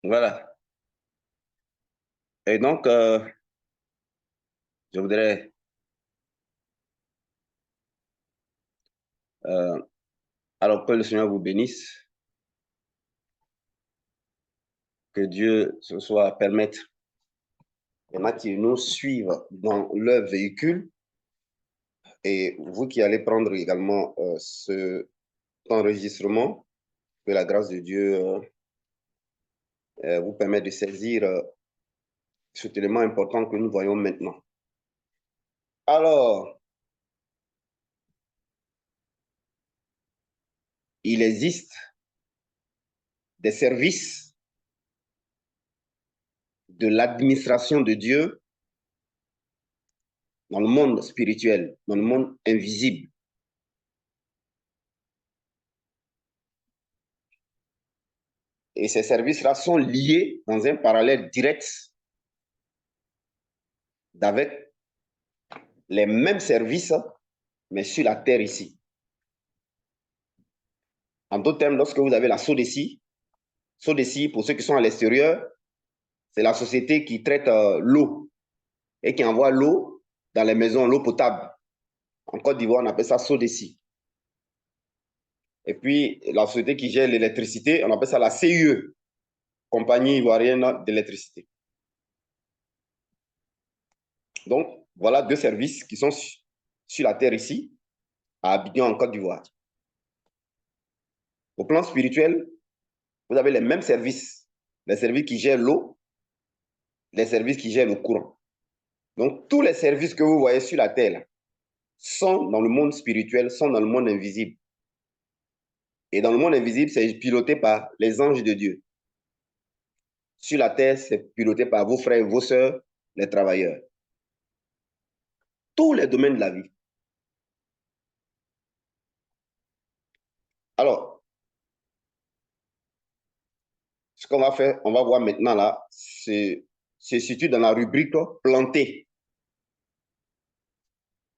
Voilà. Et donc, je voudrais euh, alors que le Seigneur vous bénisse, que Dieu ce soit permette il y en a qui nous suivent dans leur véhicule et vous qui allez prendre également cet enregistrement, que la grâce de Dieu vous permette de saisir cet élément important que nous voyons maintenant. Alors, il existe des services de l'administration de Dieu dans le monde spirituel, dans le monde invisible. Et ces services-là sont liés dans un parallèle direct avec les mêmes services, mais sur la terre ici. En d'autres termes, lorsque vous avez la SODECI, pour ceux qui sont à l'extérieur, c'est la société qui traite l'eau et qui envoie l'eau dans les maisons, l'eau potable. En Côte d'Ivoire, on appelle ça SODECI. Et puis, la société qui gère l'électricité, on appelle ça la CIE, Compagnie ivoirienne d'électricité. Donc, voilà deux services qui sont sur la terre ici, à Abidjan, en Côte d'Ivoire. Au plan spirituel, vous avez les mêmes services. Les services qui gèrent l'eau, les services qui gèrent le courant. Donc, tous les services que vous voyez sur la terre sont dans le monde spirituel, sont dans le monde invisible. Et dans le monde invisible, c'est piloté par les anges de Dieu. Sur la terre, c'est piloté par vos frères et vos sœurs, les travailleurs. Tous les domaines de la vie. Alors, ce qu'on va faire, on va voir maintenant là, c'est situé dans la rubrique planter.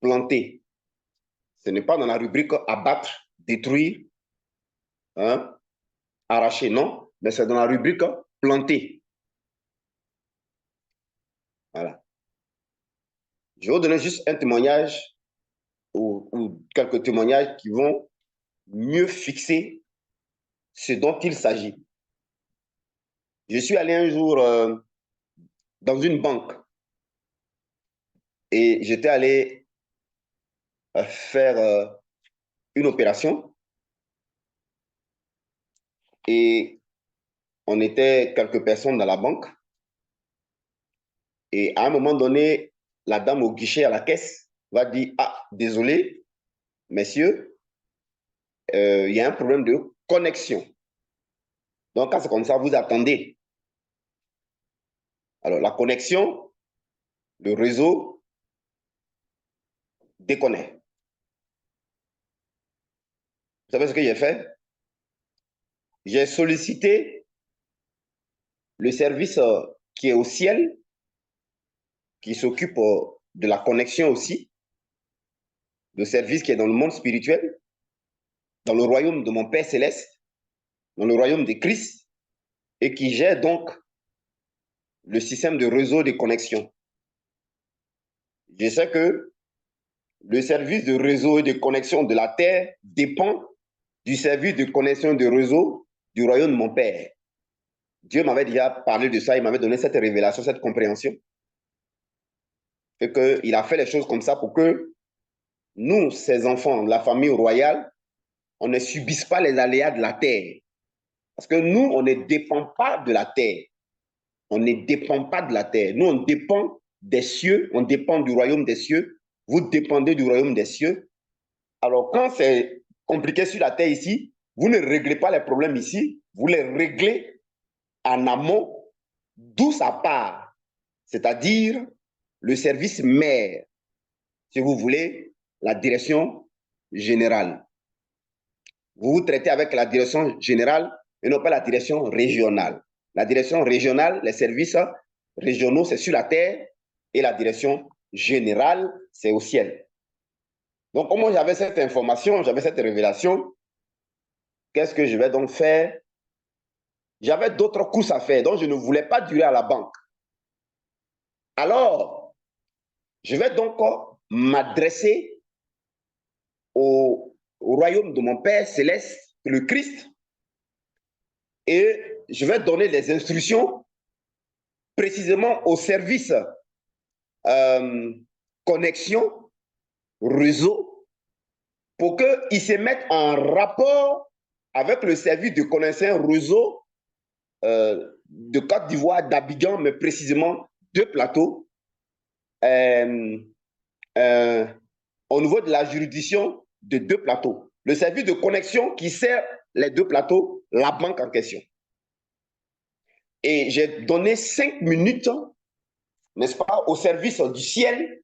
Planter. Ce n'est pas dans la rubrique abattre, détruire, hein, arracher, non, mais c'est dans la rubrique planter. Voilà. Je vais vous donner juste un témoignage ou quelques témoignages qui vont mieux fixer ce dont il s'agit. Je suis allé un jour dans une banque et j'étais allé faire une opération et on était quelques personnes dans la banque et à un moment donné, la dame au guichet à la caisse va dire, ah, désolé, messieurs, il y a un problème de connexion. Donc, quand c'est comme ça, vous attendez. Alors, la connexion, le réseau déconnecte. Vous savez ce que j'ai fait? J'ai sollicité le service qui est au ciel, qui s'occupe de la connexion aussi, le service qui est dans le monde spirituel, dans le royaume de mon Père céleste, dans le royaume de Christ, et qui gère donc le système de réseau de connexion. Je sais que le service de réseau et de connexion de la terre dépend du service de connexion de réseau du royaume de mon Père. Dieu m'avait déjà parlé de ça, il m'avait donné cette révélation, cette compréhension. Et qu'il a fait les choses comme ça pour que nous, ses enfants, la famille royale, on ne subisse pas les aléas de la terre. Parce que nous, on ne dépend pas de la terre. On ne dépend pas de la terre. Nous, on dépend des cieux, on dépend du royaume des cieux. Vous dépendez du royaume des cieux. Alors, quand c'est compliqué sur la terre ici, vous ne réglez pas les problèmes ici, vous les réglez en amont, d'où ça part. C'est-à-dire le service mère, si vous voulez, la direction générale. Vous vous traitez avec la direction générale et non pas la direction régionale. La direction régionale, les services régionaux, c'est sur la terre et la direction générale, c'est au ciel. Donc, comment j'avais cette information, j'avais cette révélation, qu'est-ce que je vais donc faire? j'avais d'autres courses à faire, donc je ne voulais pas durer à la banque. Alors, je vais donc m'adresser au royaume de mon Père céleste, le Christ, et je vais donner les instructions précisément au service connexion, réseau, pour qu'ils se mettent en rapport avec le service de connexion réseau de Côte d'Ivoire, d'Abidjan, mais précisément deux plateaux, au niveau de la juridiction de deux plateaux. Le service de connexion qui sert les deux plateaux, la banque en question. Et j'ai donné 5 minutes, n'est-ce pas, au service du ciel,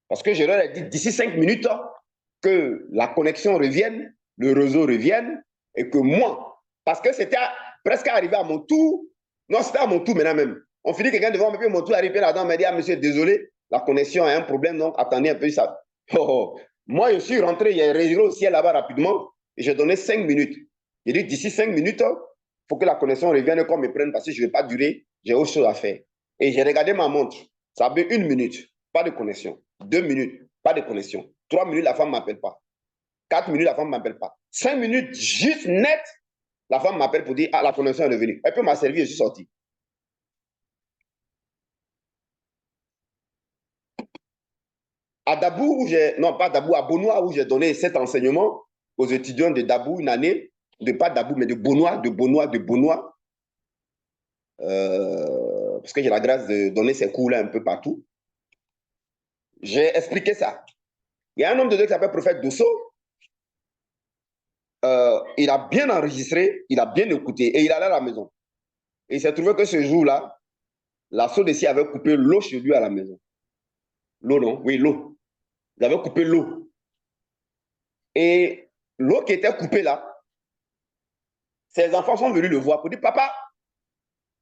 parce que je leur ai dit d'ici 5 minutes que la connexion revienne, le réseau revienne, et que moi, parce que c'était presque arrivé à mon tour, non, c'était à mon tour maintenant même. On finit quelqu'un devant moi, puis mon tour arrivé là-dedans, me dit, ah monsieur, désolé, la connexion a un problème, donc attendez un peu ça. Oh, moi, je suis rentré, j'ai réglé au ciel là-bas rapidement, et j'ai donné 5 minutes. J'ai dit, d'ici 5 minutes, il faut que la connexion revienne et qu'on me prenne, parce que je ne vais pas durer, j'ai autre chose à faire. Et j'ai regardé ma montre, ça avait 1 minute, pas de connexion. 2 minutes, pas de connexion. 3 minutes, la femme ne m'appelle pas. 4 minutes, la femme ne m'appelle pas. 5 minutes, juste net, la femme m'appelle pour dire, ah, la connexion est revenue. Elle peut m'a servi, je suis sorti. À Dabou, où j'ai, non pas Dabou, à Bonois, où j'ai donné cet enseignement aux étudiants de Dabou une année, de pas Dabou, mais de Bonois, parce que j'ai la grâce de donner ces cours-là un peu partout. J'ai expliqué ça. Il y a un homme de Dieu qui s'appelle Prophète Dosso. Il a bien enregistré, il a bien écouté et il allait à la maison. Et il s'est trouvé que ce jour-là, la Sodeci avait coupé l'eau chez lui à la maison. L'eau, non? Oui, l'eau. Ils avaient coupé l'eau. Et l'eau qui était coupée là, ses enfants sont venus le voir pour dire, papa,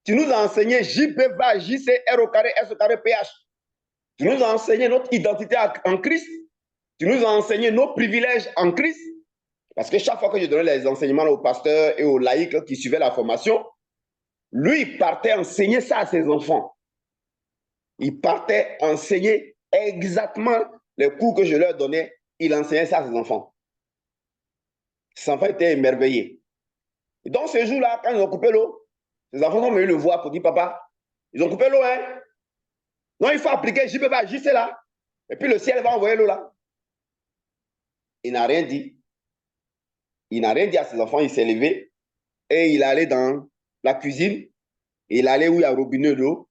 tu nous as enseigné JP va JC R au carré S au carré PH. Tu nous as enseigné notre identité en Christ. Tu nous as enseigné nos privilèges en Christ. Parce que chaque fois que je donnais les enseignements aux pasteurs et aux laïcs qui suivaient la formation, lui, il partait enseigner ça à ses enfants. Il partait enseigner exactement les cours que je leur donnais. Il enseignait ça à ses enfants. Ses enfants étaient émerveillés. Et donc, ce jour-là, quand ils ont coupé l'eau, les enfants sont venus le voir pour dire, papa, ils ont coupé l'eau, hein? Non, il faut appliquer JPBA, JC là. Et puis le ciel va envoyer l'eau là. Il n'a rien dit. Il n'a rien dit à ses enfants, il s'est levé et il est allé dans la cuisine. Il est allé où il y a un robinet d'eau.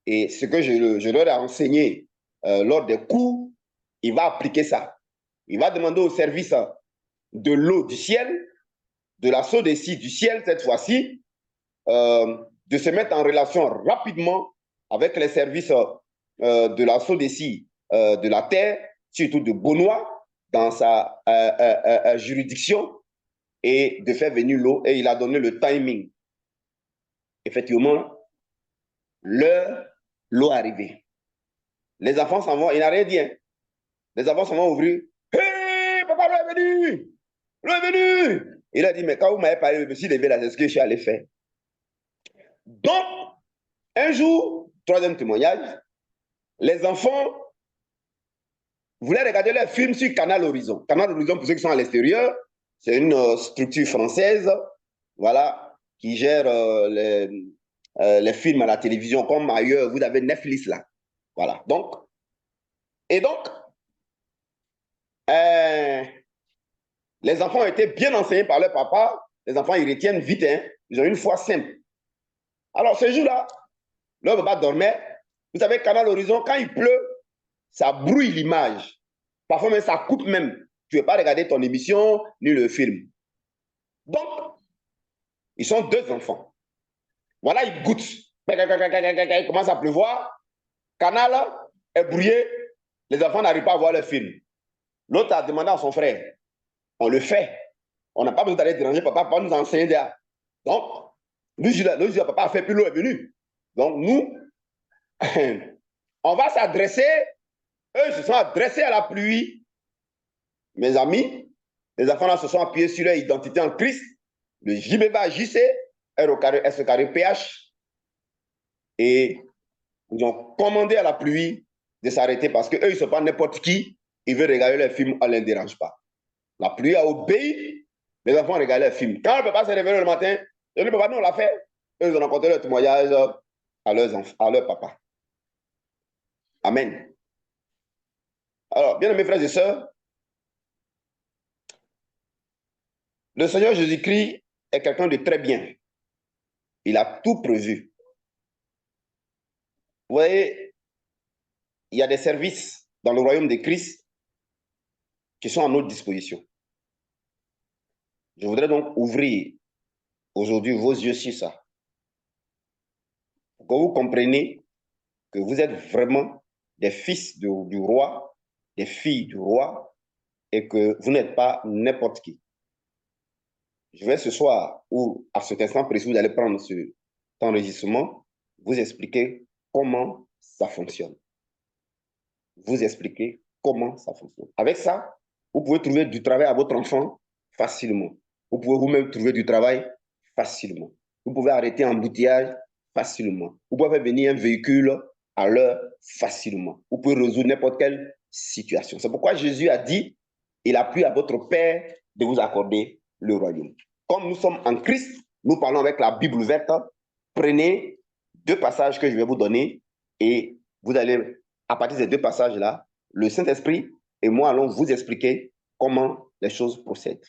Et ce que je leur ai enseigné lors des cours, il va appliquer ça. Il va demander au service de l'eau du ciel, de la SODECI du ciel cette fois-ci, de se mettre en relation rapidement avec les services de la SODECI de la terre, surtout de Bonois, dans sa juridiction, et de faire venir l'eau. Et il a donné le timing. Effectivement, l'eau est arrivée. Les enfants s'en vont, il n'a rien dit. Hein. Les enfants s'en vont ouvrir. Hé, papa, l'eau est venue! L'eau est venue! Il a dit, mais quand vous m'avez parlé, je me suis levé là, c'est ce que je suis allé faire. Donc, un jour, troisième témoignage, les enfants voulaient regarder leur film sur Canal Horizon. Canal Horizon, pour ceux qui sont à l'extérieur, c'est une structure française, voilà, qui gère les films à la télévision, comme ailleurs, vous avez Netflix là. Voilà, donc, et donc, les enfants ont été bien enseignés par leur papa. Les enfants, ils retiennent vite, hein. Ils ont une foi simple. Alors, ce jour-là, leur papa dormait. Vous savez, Canal Horizon, quand il pleut, ça brouille l'image. Parfois même, ça coupe même. Tu ne veux pas regarder ton émission ni le film. Donc, ils sont deux enfants. Voilà, ils goûtent. Il commence à pleuvoir. Canal est brouillé. Les enfants n'arrivent pas à voir le film. L'autre a demandé à son frère. On le fait. On n'a pas besoin d'aller déranger papa. Papa nous a enseigné déjà. Donc, nous, papa a fait, puis l'eau est venue. Donc, nous, on va s'adresser. Eux se sont adressés à la pluie. Mes amis, les enfants là se sont appuyés sur leur identité en Christ. Le JBBA JC, R au carré, S au carré, PH. Et ils ont commandé à la pluie de s'arrêter parce qu'eux, ils ne sont pas n'importe qui. Ils veulent regarder les films, on ne les dérange pas. La pluie a obéi. Les enfants regardaient les films. Quand le papa s'est réveillé le matin, il dit, papa, nous, on l'a fait. Eux, ils ont raconté leur témoignage à leur papa. Amen. Alors, bien aimés frères et sœurs, le Seigneur Jésus-Christ est quelqu'un de très bien. Il a tout prévu. Vous voyez, il y a des services dans le royaume de Christ qui sont à notre disposition. Je voudrais donc ouvrir aujourd'hui vos yeux sur ça. Pour que vous compreniez que vous êtes vraiment des fils du roi, des filles du roi, et que vous n'êtes pas n'importe qui. Je vais ce soir, ou à cet instant précis, vous allez prendre ce enregistrement, vous expliquer comment ça fonctionne. Vous expliquer comment ça fonctionne. Avec ça, vous pouvez trouver du travail à votre enfant facilement. Vous pouvez vous-même trouver du travail facilement. Vous pouvez arrêter un embouteillage facilement. Vous pouvez faire venir un véhicule à l'heure facilement. Vous pouvez résoudre n'importe quelle situation. C'est pourquoi Jésus a dit, il a plu à votre Père de vous accorder le royaume. Comme nous sommes en Christ, nous parlons avec la Bible ouverte. Prenez 2 passages que je vais vous donner et vous allez, à partir de ces 2 passages-là, le Saint-Esprit et moi allons vous expliquer comment les choses procèdent.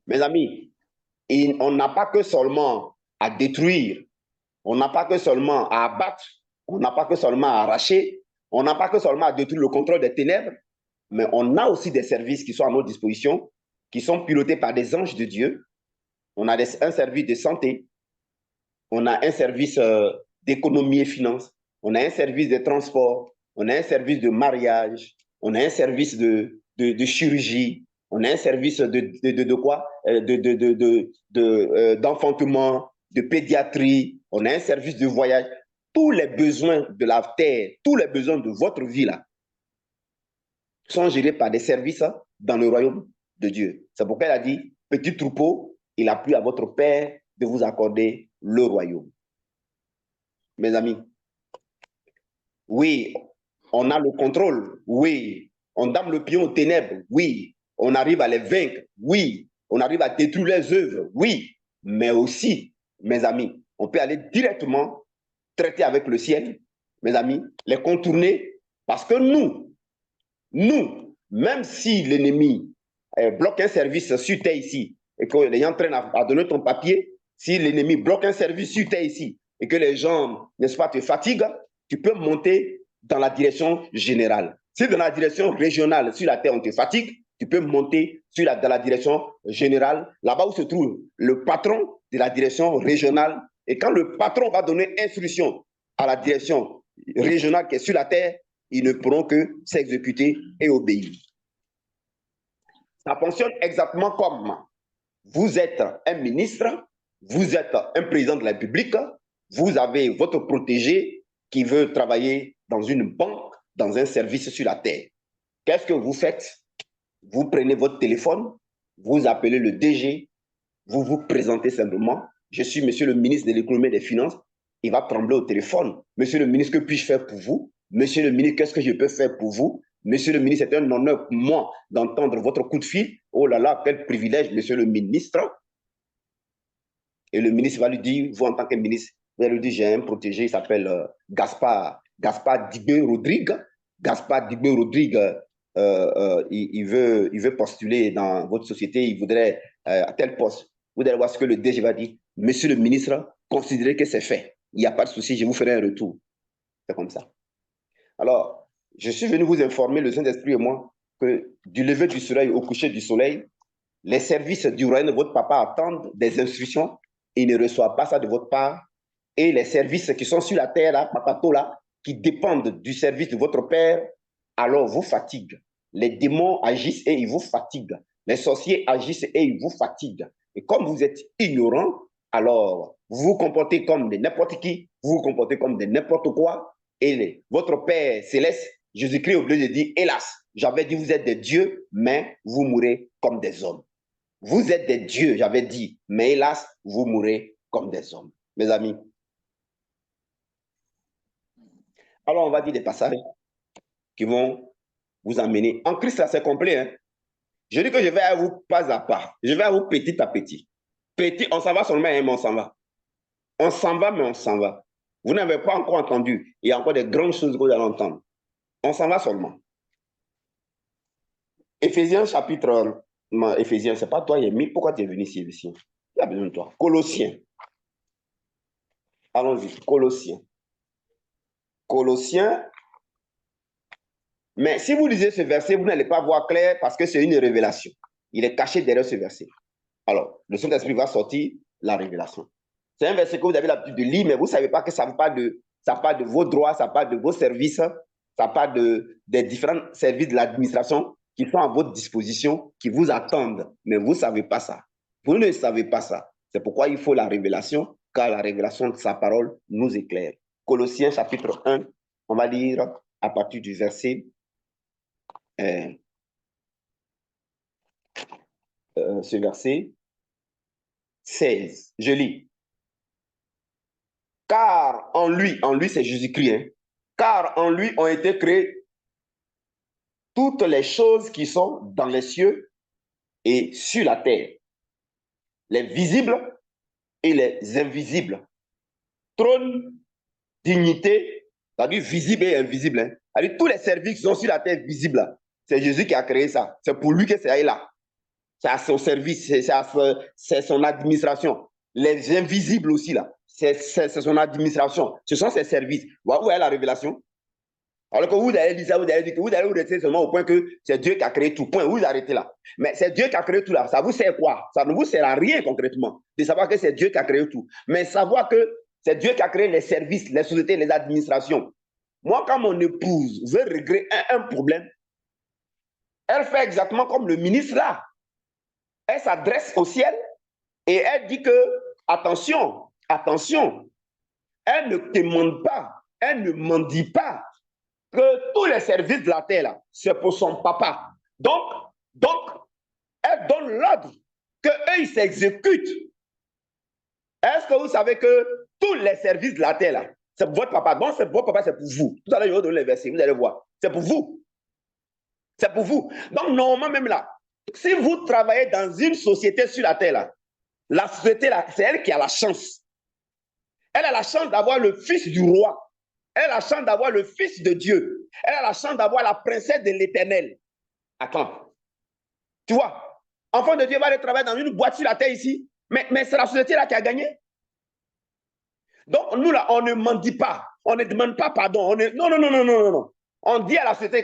Mes amis, on n'a pas que seulement à détruire, on n'a pas que seulement à abattre, on n'a pas que seulement à arracher, on n'a pas que seulement à détruire le contrôle des ténèbres, mais on a aussi des services qui sont à notre disposition, qui sont pilotés par des anges de Dieu. On a un service de santé, on a un service d'économie et finances, on a un service de transport, on a un service de mariage, on a un service de chirurgie, on a un service de quoi? D'enfantement, de pédiatrie, on a un service de voyage. Tous les besoins de la terre, tous les besoins de votre vie là, sont gérés par des services dans le royaume de Dieu. C'est pourquoi il a dit, petit troupeau, il a plu à votre Père de vous accorder le royaume. Mes amis, oui, on a le contrôle, oui, on dame le pied aux ténèbres, oui, on arrive à les vaincre, oui, on arrive à détruire les œuvres, oui, mais aussi, mes amis, on peut aller directement traiter avec le ciel, mes amis, les contourner, parce que nous, même si l'ennemi bloque un service sur terre ici, et que les gens traînent à donner ton papier, si l'ennemi bloque un service sur terre ici, et que les gens, n'est-ce pas, te fatiguent, tu peux monter dans la direction générale. Si dans la direction régionale, sur la terre, on te fatigue, tu peux monter dans la direction générale, là-bas où se trouve le patron de la direction régionale. Et quand le patron va donner instruction à la direction régionale qui est sur la terre, ils ne pourront que s'exécuter et obéir. Ça fonctionne exactement comme vous êtes un ministre, vous êtes un président de la République, vous avez votre protégé qui veut travailler dans une banque, dans un service sur la terre. Qu'est-ce que vous faites? Vous prenez votre téléphone, vous appelez le DG, vous vous présentez simplement. Je suis monsieur le ministre de l'économie et des finances. Il va trembler au téléphone. Monsieur le ministre, que puis-je faire pour vous? Monsieur le ministre, qu'est-ce que je peux faire pour vous? Monsieur le ministre, c'est un honneur pour moi d'entendre votre coup de fil. Oh là là, quel privilège, monsieur le ministre. Et le ministre va lui dire, vous en tant que ministre, vous allez lui dire, j'ai un protégé, il s'appelle Gaspard Dibé Rodrigue. Gaspard Dibé Rodrigue, il veut postuler dans votre société, il voudrait à tel poste. Vous allez voir ce que le DG va dire. Monsieur le ministre, considérez que c'est fait. Il n'y a pas de souci, je vous ferai un retour. C'est comme ça. Alors, je suis venu vous informer, le Saint-Esprit et moi, que du lever du soleil au coucher du soleil, les services du royaume de votre papa attendent des instructions. Ils ne reçoivent pas ça de votre part. Et les services qui sont sur la terre, là, papato, là, qui dépendent du service de votre père, alors vous fatiguent. Les démons agissent et ils vous fatiguent. Les sorciers agissent et ils vous fatiguent. Et comme vous êtes ignorant, alors vous vous comportez comme de n'importe qui, vous vous comportez comme de n'importe quoi. Et votre Père céleste, Jésus-Christ, est obligé de dire, hélas, j'avais dit vous êtes des dieux, mais vous mourrez comme des hommes. Vous êtes des dieux, j'avais dit, mais hélas, vous mourrez comme des hommes. Mes amis. Alors, on va dire des passages qui vont vous amener. En Christ, c'est complet. Hein? Je dis que je vais à vous pas à pas. Je vais à vous petit à petit. Petit, on s'en va seulement, mais on s'en va. On s'en va, mais on s'en va. Vous n'avez pas encore entendu. Il y a encore des grandes choses que vous allez entendre. On s'en va seulement. Éphésiens chapitre... Non, Éphésiens, ce n'est pas toi, Yémi. Pourquoi tu es venu ici, Éphésiens? Il y a besoin de toi. Colossiens. Allons-y. Colossiens. Colossiens. Mais si vous lisez ce verset, vous n'allez pas voir clair parce que c'est une révélation. Il est caché derrière ce verset. Alors, le Saint-Esprit va sortir la révélation. C'est un verset que vous avez l'habitude de lire, mais vous ne savez pas que ça parle de vos droits, ça parle de vos services, ça parle des différents services de l'administration qui sont à votre disposition, qui vous attendent. Mais vous ne savez pas ça. Vous ne savez pas ça. C'est pourquoi il faut la révélation, car la révélation de sa parole nous éclaire. Colossiens chapitre 1, on va lire à partir du verset ce verset 16. Je lis. Car en lui c'est Jésus-Christ, hein, car en lui ont été créées toutes les choses qui sont dans les cieux et sur la terre, les visibles et les invisibles. Trône, dignité, c'est-à-dire visible et invisible. Hein. C'est-à-dire tous les services qui sont sur la terre visibles, c'est Jésus qui a créé ça. C'est pour lui que c'est là. C'est à son service, c'est son administration. Les invisibles aussi, là, c'est son administration. Ce sont ses services. Où est la révélation? Alors que vous allez dire ça, vous allez dire que vous allez vous rester seulement au point que c'est Dieu qui a créé tout. Point, vous arrêtez là. Mais c'est Dieu qui a créé tout là. Ça vous sert quoi? Ça ne vous sert à rien concrètement de savoir que c'est Dieu qui a créé tout. Mais savoir que c'est Dieu qui a créé les services, les sociétés, les administrations. Moi, quand mon épouse veut régler un problème, elle fait exactement comme le ministre là. Elle s'adresse au ciel et elle dit que, attention, attention, elle ne demande pas, elle ne mendie pas que tous les services de la terre, c'est pour son papa. Donc, elle donne l'ordre qu'eux, ils s'exécutent. Est-ce que vous savez que tous les services de la terre, c'est pour votre papa? Donc, votre papa, c'est pour vous. Tout à l'heure, je vais vous donner les versets, vous allez voir. C'est pour vous. C'est pour vous. Donc, normalement, même là, si vous travaillez dans une société sur la terre, la société, c'est elle qui a la chance. Elle a la chance d'avoir le fils du roi. Elle a la chance d'avoir le fils de Dieu. Elle a la chance d'avoir la princesse de l'Éternel. Attends. Tu vois, enfant de Dieu va aller travailler dans une boîte sur la terre ici, mais c'est la société là qui a gagné. Donc, nous là, on ne mendie pas. On ne demande pas pardon. Non. On dit à la société,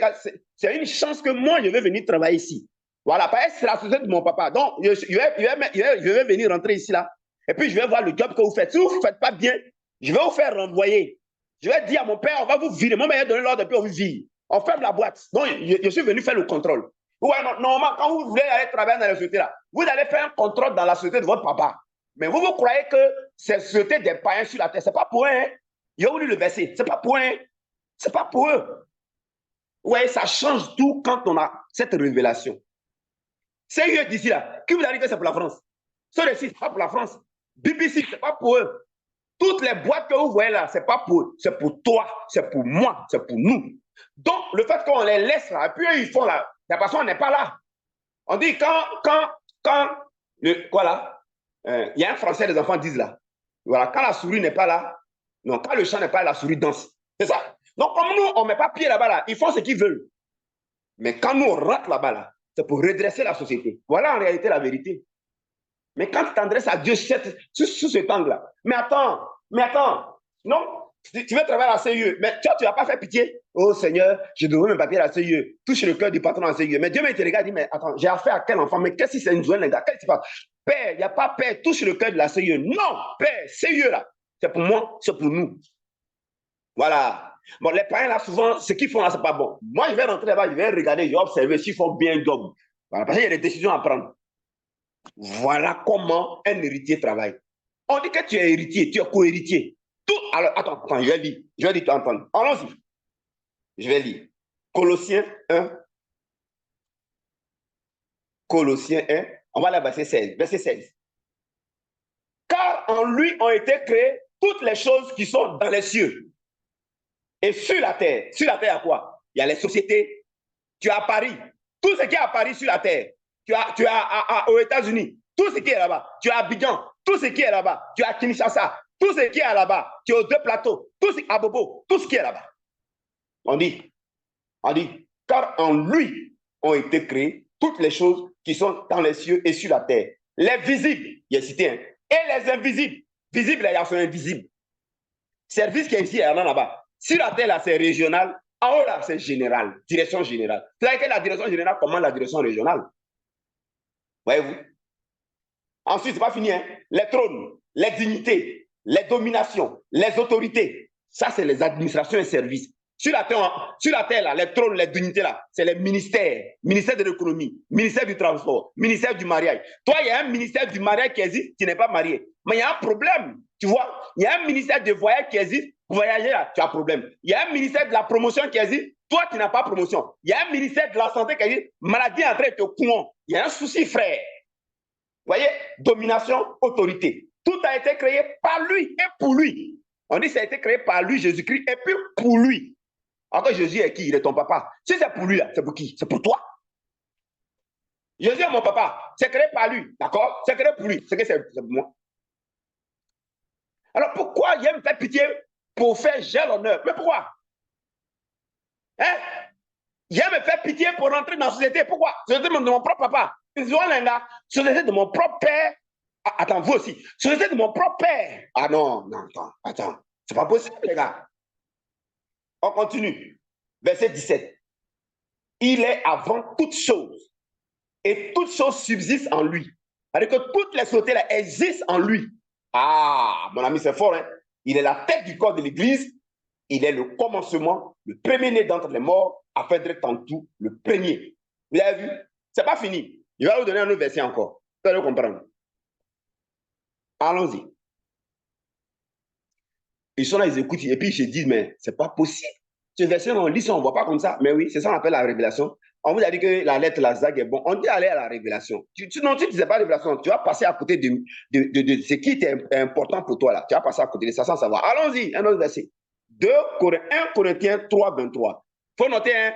c'est une chance que moi, je vais venir travailler ici. Voilà, parce que c'est la société de mon papa. Donc, je vais venir rentrer ici là. Et puis, je vais voir le job que vous faites. Si vous ne faites pas bien, je vais vous faire renvoyer. Je vais dire à mon père, on va vous virer. Mon père va donner l'ordre, puis on vous vire. On ferme la boîte. Donc, je suis venu faire le contrôle. Ouais, normalement, quand vous voulez aller travailler dans la société là, vous allez faire un contrôle dans la société de votre papa. Mais vous croyez que c'est société des païens sur la terre. Ce n'est pas pour eux. Hein? Ils ont lu le verset. Ce n'est pas pour eux. Hein? Ce n'est pas pour eux. Ouais, ça change tout quand on a cette révélation. C'est eux d'ici là. Qui vous a dit que c'est pour la France? Ce récit, ce n'est pas pour la France. BBC, ce n'est pas pour eux. Toutes les boîtes que vous voyez là, ce n'est pas pour eux. C'est pour toi, c'est pour moi, c'est pour nous. Donc, le fait qu'on les laisse là, et puis eux, ils font là, la personne n'est pas là. On dit voilà, il y a un français, les enfants disent là. Voilà, quand la souris n'est pas là, non, quand le chat n'est pas là, la souris danse. C'est ça. Donc, comme nous, on ne met pas pied là-bas, là, ils font ce qu'ils veulent. Mais quand nous, on rentre là-bas, là, c'est pour redresser la société. Voilà en réalité la vérité. Mais quand tu t'adresses à Dieu sous cet angle-là, mais attends, non, tu veux travailler à la CIE, mais tu n'as pas fait pitié. Oh Seigneur, je devrais mes papiers à la CIE. Touche le cœur du patron à la CIE. Mais Dieu me regarde et dit, mais attends, j'ai affaire à quel enfant? Mais qu'est-ce que c'est une joie, les gars? Qu'est-ce qui se passe? Père, il n'y a pas père, touche le cœur de la CIE. Non, père, CIE là, c'est pour moi, c'est pour nous. Voilà. Bon, les parents là, souvent, ce qu'ils font là, c'est pas bon. Moi, je vais rentrer là-bas, je vais regarder, je vais observer s'ils font bien le job. Voilà, parce qu'il y a des décisions à prendre. Voilà comment un héritier travaille. On dit que tu es héritier, tu es co-héritier. Tout. Alors, attends, je vais lire. Je vais lire, tu entends. Allons-y. Je vais lire. Colossiens 1. Colossiens 1. On va aller à verset 16. Verset 16. Car en lui ont été créées toutes les choses qui sont dans les cieux et sur la terre. Sur la terre, à quoi? Il y a les sociétés. Tu as Paris. Tout ce qui est à Paris sur la terre. Tu as aux États-Unis. Tout ce qui est là-bas. Tu as Abidjan. Tout ce qui est là-bas. Tu as Kinshasa. Tout ce qui est là-bas. Tu as aux deux plateaux. Tout ce, à Bobo. Tout ce qui est là-bas. On dit, car en lui ont été créées toutes les choses qui sont dans les cieux et sur la terre. Les visibles, il est cité, hein, et les invisibles. Visibles, il y a son invisible. Service qui est ici, il y en a là-bas. Sur la terre, là, c'est régional. En haut, là, c'est général. Direction générale. C'est-à-dire que la direction générale commande la direction régionale. Voyez-vous? Ensuite, c'est pas fini, hein. Les trônes, les dignités, les dominations, les autorités. Ça, c'est les administrations et services. Sur la terre là, les trônes, les dignités, là, c'est les ministères. Ministère de l'économie, ministère du transport, ministère du mariage. Toi, il y a un ministère du mariage qui existe, tu n'es pas marié. Mais il y a un problème, tu vois. Il y a un ministère de voyage qui existe, pour voyager là, tu as un problème. Il y a un ministère de la promotion qui existe, toi, tu n'as pas de promotion. Il y a un ministère de la santé qui existe, maladie en train de te courir. Il y a un souci, frère. Vous voyez, domination, autorité. Tout a été créé par lui et pour lui. On dit que ça a été créé par lui, Jésus-Christ, et puis pour lui. Encore Jésus est qui? Il est ton papa. Si c'est pour lui, là, c'est pour qui? C'est pour toi. Jésus est mon papa. C'est créé par lui. D'accord? C'est créé pour lui. C'est que c'est pour moi. Alors pourquoi il me fait pitié pour faire j'ai l'honneur? Mais pourquoi? Hein? Il me fait pitié pour rentrer dans la société. Pourquoi? Société de mon propre papa. Société de mon propre père. Ah, attends, vous aussi. Société de mon propre père. Ah non, attends. C'est pas possible, les gars. On continue. Verset 17. Il est avant toutes choses. Et toutes choses subsistent en lui. C'est-à-dire que toutes les sociétés là existent en lui. Ah, mon ami, c'est fort, hein? Il est la tête du corps de l'Église. Il est le commencement, le premier-né d'entre les morts, afin d'être en tout le premier. Vous avez vu? C'est pas fini. Il va vous donner un autre verset encore. Vous allez comprendre. Allons-y. Ils sont là, ils écoutent, et puis ils se disent, mais c'est pas possible. Ce verset, on lit ça, on ne voit pas comme ça. Mais oui, c'est ça qu'on appelle la révélation. On vous a dit que la lettre, la ZAG est bon. On dit aller à la révélation. Non, tu ne disais pas révélation. Tu vas passer à côté de ce qui était important pour toi là. Tu vas passer à côté de ça sans savoir. Allons-y, un autre verset. 1 Corinthiens 3, 23. Il faut noter 1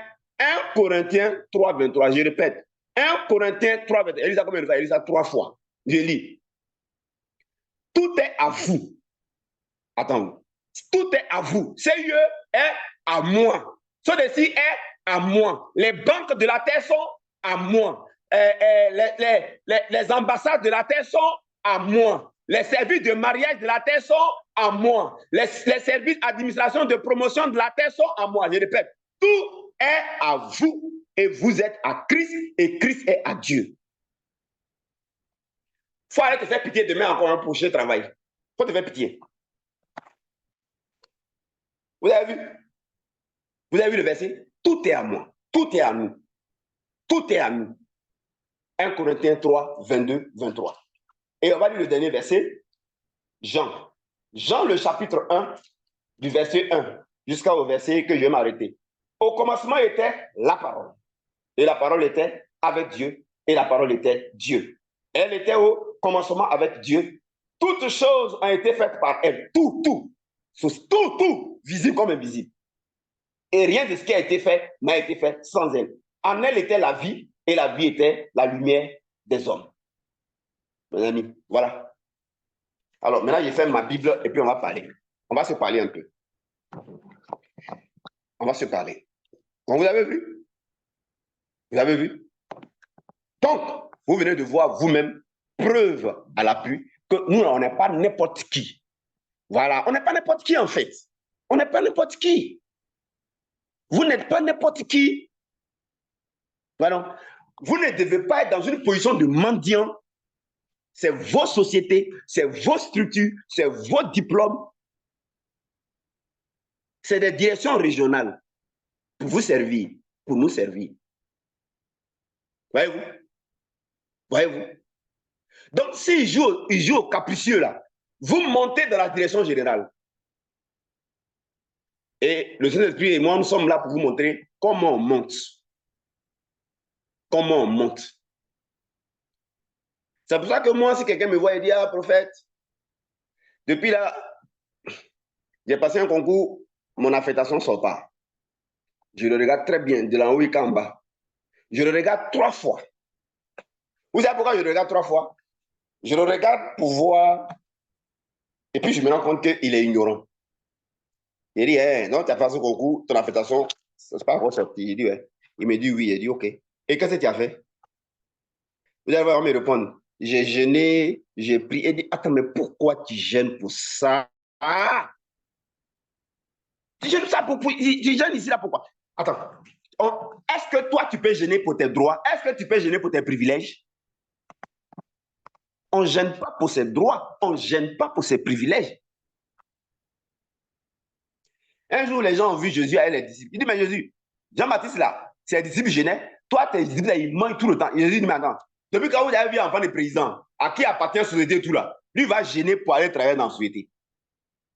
Corinthiens 3, 23. Je répète. 1 Corinthiens 3, 23. Elisa, combien de fois? Elisa, 3 fois. Je lis. Tout est à vous. Attends. Tout est à vous. Sérieux est à moi. Ce dessus est à moi. Les banques de la terre sont à moi. Les ambassades de la terre sont à moi. Les services de mariage de la terre sont à moi. Les services d'administration de promotion de la terre sont à moi. Je répète, tout est à vous et vous êtes à Christ et Christ est à Dieu. Il faut arrêter de faire pitié demain encore un prochain travail. Il faut te faire pitié. Vous avez vu? Vous avez vu le verset? Tout est à moi. Tout est à nous. Tout est à nous. 1 Corinthiens 3, 22, 23. Et on va lire le dernier verset. Jean. Jean, le chapitre 1, du verset 1 jusqu'au verset que je vais m'arrêter. Au commencement était la parole. Et la parole était avec Dieu. Et la parole était Dieu. Elle était au commencement avec Dieu. Toutes choses ont été faites par elle. Tout, visible comme invisible. Et rien de ce qui a été fait n'a été fait sans elle. En elle était la vie, et la vie était la lumière des hommes. Mes amis, voilà. Alors, maintenant, j'ai fait ma Bible, et puis on va parler. On va se parler un peu. On va se parler. Donc, vous avez vu? Vous avez vu? Donc, vous venez de voir vous-même, preuve à l'appui, que nous, on n'est pas n'importe qui. Voilà, on n'est pas n'importe qui, en fait. On n'est pas n'importe qui. Vous n'êtes pas n'importe qui. Voilà. Vous ne devez pas être dans une position de mendiant. C'est vos sociétés, c'est vos structures, c'est vos diplômes. C'est des directions régionales pour vous servir, pour nous servir. Voyez-vous? Voyez-vous? Donc, s'ils jouent au capricieux, là, vous montez dans la direction générale. Et le Saint-Esprit et moi, nous sommes là pour vous montrer comment on monte. Comment on monte. C'est pour ça que moi, si quelqu'un me voit et dit, ah, prophète, depuis là, j'ai passé un concours, mon affectation ne sort pas. Je le regarde très bien, de l'en haut jusqu'en bas. Je le regarde 3 fois. Vous savez pourquoi je le regarde 3 fois? Je le regarde pour voir, et puis je me rends compte qu'il est ignorant. Il dit, hey, non, tu as fait ce concours, ton affectation, ça n'est pas encore sorti. Il dit, ouais. Il me dit oui, il dit, ok. Et qu'est-ce que tu as fait? Vous allez voir me répondre. J'ai jeûné, j'ai prié. Il dit, attends, mais pourquoi tu jeûnes pour ça? Ah! Tu jeûnes ça pour. Tu jeûnes ici là pourquoi? Attends. Est-ce que toi, tu peux jeûner pour tes droits? Est-ce que tu peux jeûner pour tes privilèges? On ne gêne pas pour ses droits, on ne gêne pas pour ses privilèges. Un jour, les gens ont vu Jésus avec les disciples. Il dit, mais Jésus, Jean-Baptiste là, ses disciples gênaient. Toi, tes disciples là, ils mangent tout le temps. Jésus dit, mais attends, depuis quand vous avez vu un enfant de président, à qui appartient la société et tout là, lui va gêner pour aller travailler dans la société.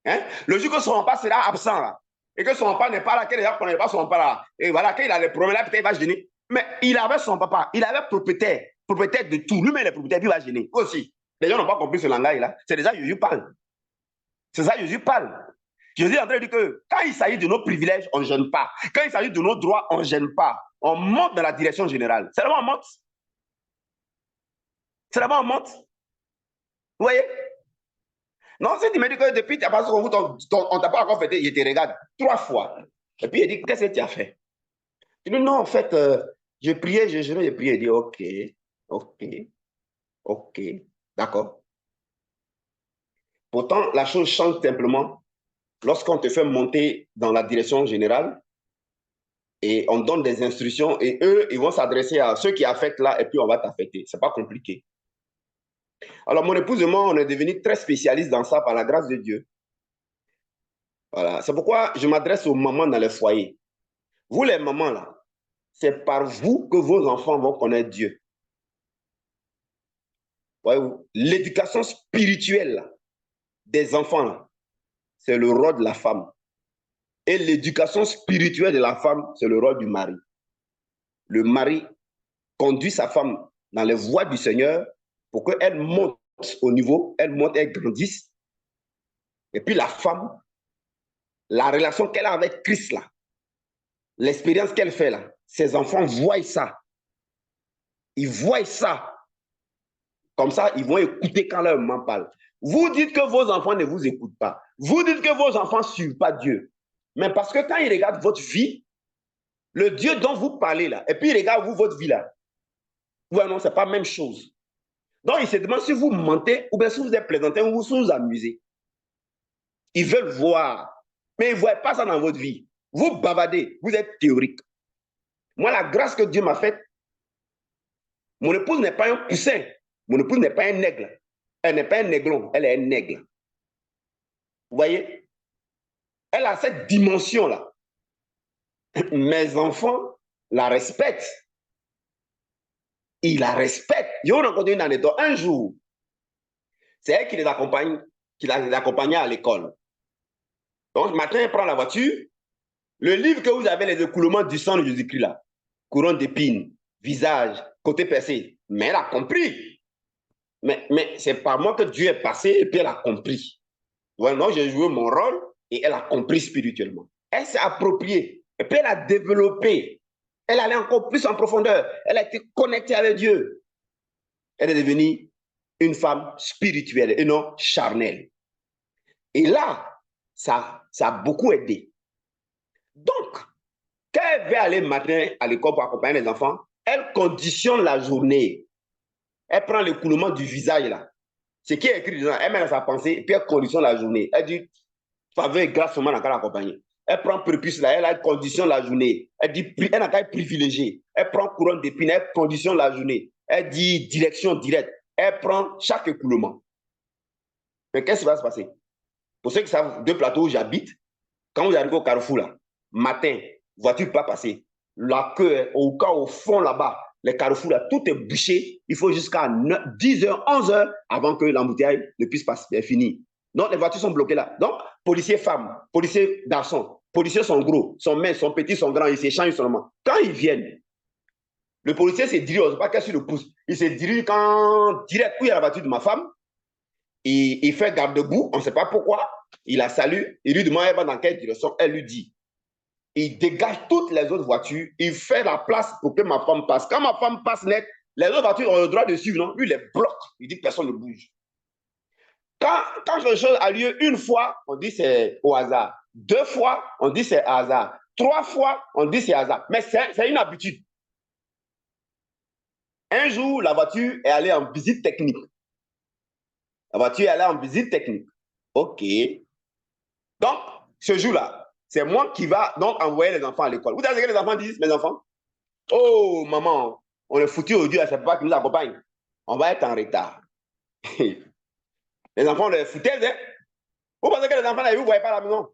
Hein? Le jour que son papa sera absent là, et que son papa n'est pas là, que les gens ne connaissent pas son papa là, et voilà, quand il a les problèmes là, peut-être il va gêner. Mais il avait son papa, il avait propriétaire de tout. Lui-même, il est propriétaire, puis il va gêner. Aussi. Les gens n'ont pas compris ce langage là. C'est déjà Jésus parle. C'est ça Jésus parle. Jésus est en train de dire que quand il s'agit de nos privilèges, on ne gêne pas. Quand il s'agit de nos droits, on ne gêne pas. On monte dans la direction générale. C'est là-bas on monte. C'est là-bas on monte. Vous voyez? Non, si tu me dis que depuis tu as passé on ne t'a pas encore fêté, je te regarde 3 fois. Et puis il dit, qu'est-ce que tu as fait? Il dit, non, en fait, je priais, je jeûnais, je priais. Il dit, ok, d'accord. Pourtant, la chose change simplement lorsqu'on te fait monter dans la direction générale et on donne des instructions et eux, ils vont s'adresser à ceux qui affectent là et puis on va t'affecter. Ce n'est pas compliqué. Alors, mon épouse et moi, on est devenus très spécialistes dans ça par la grâce de Dieu. Voilà. C'est pourquoi je m'adresse aux mamans dans les foyers. Vous, les mamans, là, c'est par vous que vos enfants vont connaître Dieu. L'éducation spirituelle là, des enfants, c'est le rôle de la femme. Et l'éducation spirituelle de la femme, c'est le rôle du mari. Le mari conduit sa femme dans les voies du Seigneur pour qu'elle monte au niveau, elle monte, elle grandisse. Et puis la femme, la relation qu'elle a avec Christ, là, l'expérience qu'elle fait, là, ses enfants voient ça. Ils voient ça. Comme ça, ils vont écouter quand leur maman parle. Vous dites que vos enfants ne vous écoutent pas. Vous dites que vos enfants ne suivent pas Dieu. Mais parce que quand ils regardent votre vie, le Dieu dont vous parlez là, et puis ils regardent vous, votre vie là, ouais, non, ce n'est pas la même chose. Donc, ils se demandent si vous mentez ou bien si vous êtes plaisantin ou si vous amusez. Ils veulent voir, mais ils ne voient pas ça dans votre vie. Vous bavardez, vous êtes théorique. Moi, la grâce que Dieu m'a faite, mon épouse n'est pas un poussin. Mon épouse n'est pas un aigle. Elle n'est pas un aiglon, elle est un aigle. Vous voyez? Elle a cette dimension-là. Mes enfants la respectent. Ils la respectent. Je vous raconte une anecdote. Un jour, c'est elle qui les accompagnait à l'école. Donc, le matin, elle prend la voiture. Le livre que vous avez, les écoulements du sang de Jésus-Christ, là, couronne d'épines, visage, côté percé. Mais elle a compris. Mais c'est par moi que Dieu est passé et puis elle a compris. Ouais, non, j'ai joué mon rôle et elle a compris spirituellement. Elle s'est appropriée et puis elle a développé. Elle allait encore plus en profondeur. Elle a été connectée avec Dieu. Elle est devenue une femme spirituelle et non charnelle. Et là, ça a beaucoup aidé. Donc, quand elle veut aller le matin à l'école pour accompagner les enfants, elle conditionne la journée. Elle prend l'écoulement du visage là. Ce qui est écrit dedans, elle met dans sa pensée et puis elle conditionne la journée. Elle dit, faveur et grâce seulement dans qu'elle accompagner. Elle prend prépuce là, elle conditionne la journée. Elle dit, elle n'a qu'à être privilégiée. Elle prend couronne d'épines, elle conditionne la journée. Elle dit direction directe. Elle prend chaque écoulement. Mais qu'est-ce qui va se passer? Pour ceux qui savent, 2 plateaux où j'habite, quand vous arrivez au carrefour là, matin, voiture pas passer. La queue, au fond là-bas, les carrefours là, tout est bouché. Il faut jusqu'à 10h, 11h avant que l'embouteillage ne puisse passer, finir. Donc, les voitures sont bloquées là. Donc, policiers femmes, policiers garçons, policiers sont gros, sont minces, sont petits, sont grands, ils s'échangent seulement. Quand ils viennent, Le policier s'est dirigé, on ne sait pas qu'est-ce qu'il le pousse. Il s'est dirigé quand, direct où il y a la voiture de ma femme. Il fait garde-boue, on ne sait pas pourquoi. Il la salue. Il lui demande elle va dans quelle direction. Elle lui dit. Il dégage toutes les autres voitures. Il fait la place pour que ma femme passe. Quand ma femme passe net, les autres voitures ont le droit de suivre, non? Lui, il les bloque. Il dit que personne ne bouge. Quand quelque chose a lieu une fois, on dit c'est au hasard. 2 fois, on dit c'est hasard. 3 fois, on dit c'est hasard. Mais c'est une habitude. Un jour, la voiture est allée en visite technique. La voiture est allée en visite technique. OK. Donc, ce jour-là, c'est moi qui va donc envoyer les enfants à l'école. Vous savez ce que les enfants disent, mes enfants? Oh, maman, on est foutu au Dieu, c'est pas qui nous accompagne. On va être en retard. Les enfants, on les foutaise, hein? Vous pensez que les enfants, là, ils ne vous voient pas à la maison?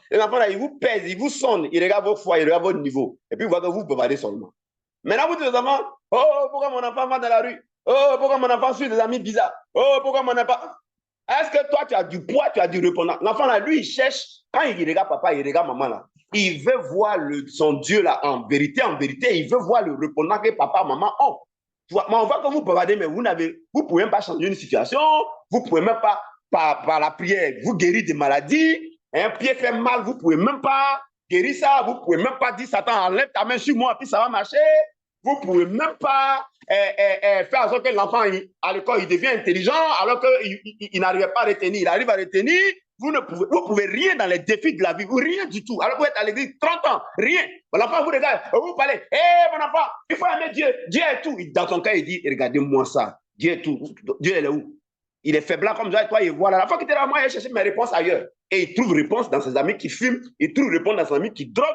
Les enfants, là, ils vous pèsent, ils vous sonnent, ils regardent vos foies, ils regardent votre niveau. Et puis, ils voient que vous bavardez seulement. Maintenant, vous dites aux enfants, oh, pourquoi mon enfant va dans la rue? Oh, pourquoi mon enfant suit des amis bizarres? Oh, pourquoi mon enfant... Est-ce que toi, tu as du poids, tu as du répondant? L'enfant, là, lui, il cherche, quand il regarde papa, il regarde maman, là, il veut voir son Dieu, là, en vérité, il veut voir le répondant que papa, maman ont. Mais on voit que vous bavardez, mais vous ne pouvez même pas changer une situation, vous ne pouvez même pas, par la prière, vous guérir des maladies, un pied fait mal, vous ne pouvez même pas guérir ça, vous ne pouvez même pas dire, Satan, enlève ta main sur moi, puis ça va marcher. Vous ne pouvez même pas faire en sorte que l'enfant, à l'école, il devient intelligent, alors qu'il n'arrive pas à retenir. Il arrive à retenir, vous ne pouvez rien dans les défis de la vie, rien du tout. Alors que vous êtes à l'église 30 ans, rien. L'enfant vous regarde, vous parlez, hé mon enfant, il faut aimer Dieu, Dieu est tout. Dans son cas, il dit, regardez-moi ça, Dieu est tout. Dieu, il est où? Il est faible comme ça, et toi, il voit là. La fois qu'il était là, moi, il a cherché mes réponses ailleurs. Et il trouve réponse dans ses amis qui fument, il trouve réponse dans ses amis qui droguent,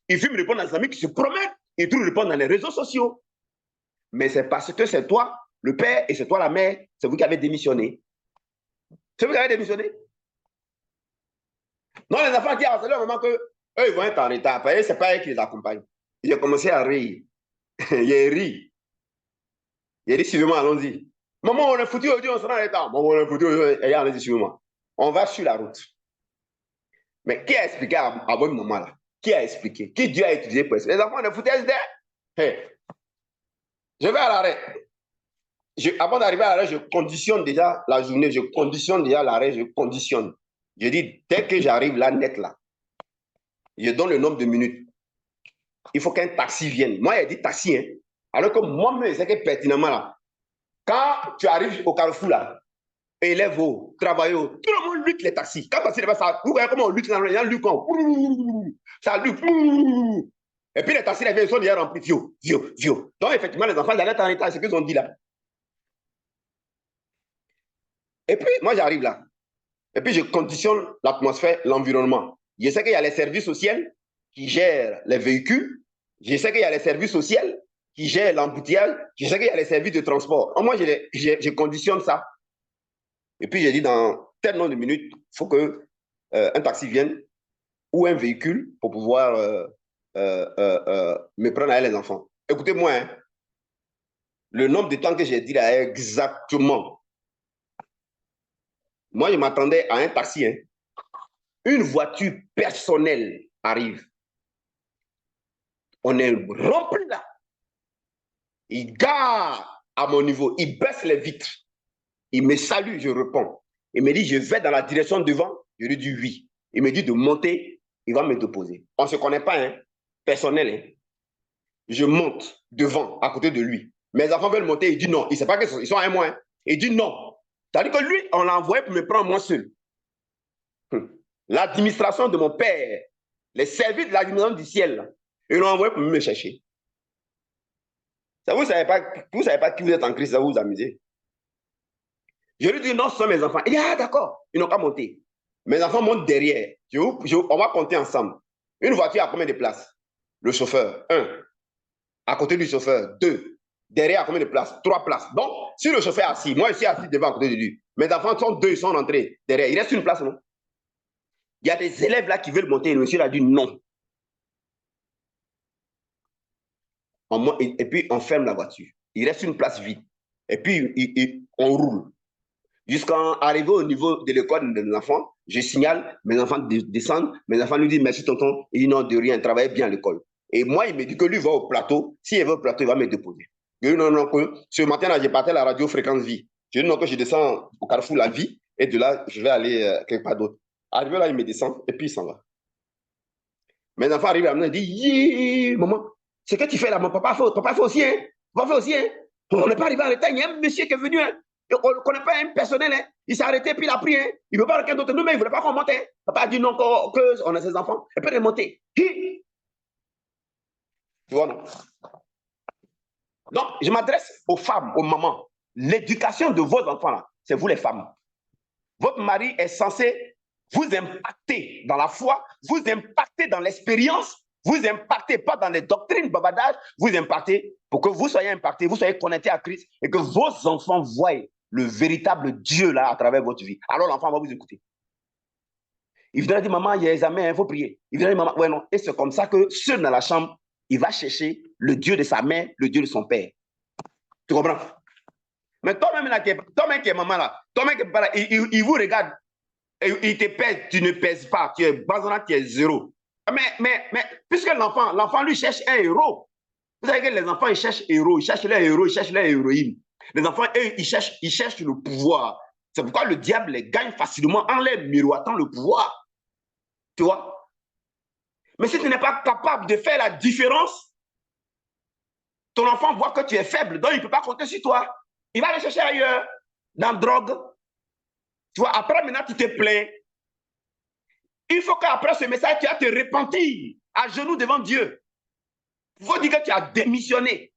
il fume réponse dans ses amis qui se promènent, il trouve réponse dans les réseaux sociaux. Mais c'est parce que c'est toi, le père, et c'est toi, la mère, c'est vous qui avez démissionné. C'est vous qui avez démissionné. Non, les enfants qui ont, c'est le moment que eux, ils vont être en retard. C'est pas eux qui les accompagnent. Ils ont commencé à rire. Il a ri. Il a dit, suivez-moi, allons-y. Maman, on est foutu aujourd'hui, on sera en retard. Maman, on est foutu aujourd'hui, allez-y, suivez-moi. On va sur la route. Mais qui a expliqué à votre maman là? Qui a expliqué? Qui Dieu a utilisé pour expliquer? Les enfants, on est foutus hey. Je vais à l'arrêt. Avant d'arriver à l'arrêt, je conditionne déjà la journée, je conditionne déjà l'arrêt, je conditionne. Je dis, dès que j'arrive là, net là, je donne le nombre de minutes. Il faut qu'un taxi vienne. Moi, il dit taxi, hein. Alors que moi-même, je sais que pertinemment là, quand tu arrives au carrefour là, élève au, travaille au, tout le monde lutte les taxis. Quand le taxi n'est ça, vous voyez comment on lutte là, il y a un lutte comme, ça lutte. Et puis les taxis, ils sont déjà remplis, vieux. Donc effectivement, les enfants, ils allaient en retard, c'est ce qu'ils ont dit là. Et puis, moi, j'arrive là. Et puis, je conditionne l'atmosphère, l'environnement. Je sais qu'il y a les services sociaux qui gèrent les véhicules. Je sais qu'il y a les services sociaux qui gèrent l'embouteillage. Je sais qu'il y a les services de transport. Moi, je conditionne ça. Et puis, j'ai dit, dans tel nombre de minutes, il faut que un taxi vienne ou un véhicule pour pouvoir me prendre avec les enfants. Écoutez-moi, hein, le nombre de temps que j'ai dit là est exactement. Moi, je m'attendais à un taxi. Hein. Une voiture personnelle arrive. On est rempli là. Il gare à mon niveau. Il baisse les vitres. Il me salue, je réponds. Il me dit, je vais dans la direction devant. Je lui dis oui. Il me dit de monter. Il va me déposer. On ne se connaît pas, hein. Personnel. Hein. Je monte devant, à côté de lui. Mes enfants veulent monter. Il dit non. Il ne sait pas qu'ils sont à moi. Hein. Il dit non. C'est-à-dire que lui, on l'a envoyé pour me prendre moi seul. L'administration de mon père, les services de l'administration du ciel, ils l'ont envoyé pour me chercher. Ça, vous ne savez pas qui vous êtes en Christ, ça vous amusez. Je lui dis non, ce sont mes enfants. Il dit ah d'accord, ils n'ont pas monté. Mes enfants montent derrière. On va compter ensemble. Une voiture a combien de places? Le chauffeur, 1. À côté du chauffeur, 2. Derrière, à combien de places? 3 places. Donc, si le chauffeur est assis, moi je suis assis devant à côté de lui. Mes enfants sont 2, ils sont rentrés derrière. Il reste une place, non? Il y a des élèves là qui veulent monter. Et le monsieur a dit non. Et puis, on ferme la voiture. Il reste une place vide. Et puis, on roule. Jusqu'à arriver au niveau de l'école de l'enfant, je signale, mes enfants descendent, mes enfants lui disent merci tonton. Il dit non, de rien, travaillez bien à l'école. Et moi, il me dit que lui va au plateau. S'il va au plateau, il va me déposer. Je dis non, non, que ce matin-là, j'ai parti à la radio Fréquence Vie. Je dis non, que je descends au carrefour La Vie. Et de là, je vais aller quelque part d'autre. Arrivé là, il me descend et puis il s'en va. Mes enfants arrivent à me dire, yeah, maman, c'est que tu fais là, mon papa fait aussi, hein. Papa fait aussi, hein. On n'est pas arrivé en retard. Il y a un monsieur qui est venu, hein. On ne connaît pas un personnel, hein. Il s'est arrêté, puis il a pris, hein. Il ne veut pas quelqu'un d'autre. Nous, mais il ne voulait pas qu'on monte, hein. Papa a dit non, qu'on a ses enfants. Il peut remonter. Tu vois, non? Donc, je m'adresse aux femmes, aux mamans. L'éducation de vos enfants, là, c'est vous les femmes. Votre mari est censé vous impacter dans la foi, vous impacter dans l'expérience, vous impacter pas dans les doctrines babadage, vous impacter pour que vous soyez impactés, vous soyez connectés à Christ et que vos enfants voient le véritable Dieu là à travers votre vie. Alors l'enfant va vous écouter. Il viendra dire, maman, il y a examen, il faut prier. Il viendra dire, maman, ouais, non. Et c'est comme ça que seul dans la chambre, il va chercher le Dieu de sa mère, le Dieu de son père. Tu comprends? Mais toi-même là, toi-même qui es maman là, toi-même qui est papa là, il vous regarde, et il te pèse, tu ne pèses pas, tu es basant, tu es zéro. Mais puisque l'enfant lui cherche un héros, vous savez que les enfants, ils cherchent héros, ils cherchent leur héros, ils cherchent leur héroïne. Les enfants, eux, ils cherchent le pouvoir. C'est pourquoi le diable les gagne facilement en les miroitant le pouvoir. Tu vois? Mais si tu n'es pas capable de faire la différence, ton enfant voit que tu es faible, donc il ne peut pas compter sur toi. Il va aller chercher ailleurs, dans la drogue. Tu vois, après, maintenant, tu te plains. Il faut qu'après ce message, tu vas te repentir à genoux devant Dieu. Il faut dire que tu as démissionné.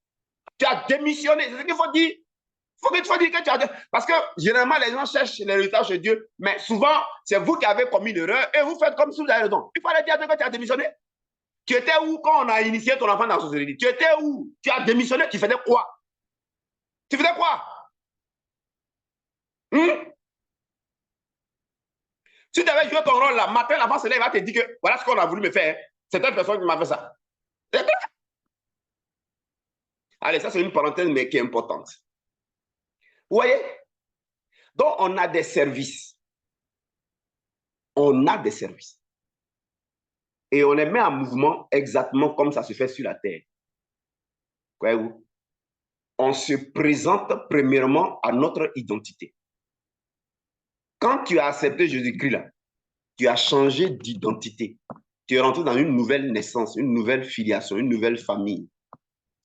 Tu as démissionné. C'est ce qu'il faut dire. Il faut dire que tu as démissionné. Parce que généralement, les gens cherchent les résultats chez Dieu, mais souvent, c'est vous qui avez commis l'erreur et vous faites comme si vous avez raison. Il faut aller dire que tu as démissionné. Tu étais où quand on a initié ton enfant dans la société? Tu étais où? Tu as démissionné, tu faisais quoi? Tu faisais quoi? Si tu avais joué ton rôle là, matin, l'avant, il va te dire que voilà ce qu'on a voulu me faire. C'est telle personne qui m'a fait ça. Allez, ça c'est une parenthèse, mais qui est importante. Vous voyez? Donc, on a des services. On a des services. Et on les met en mouvement exactement comme ça se fait sur la terre. Voyez-vous? On se présente premièrement à notre identité. Quand tu as accepté Jésus-Christ là, tu as changé d'identité. Tu es rentré dans une nouvelle naissance, une nouvelle filiation, une nouvelle famille.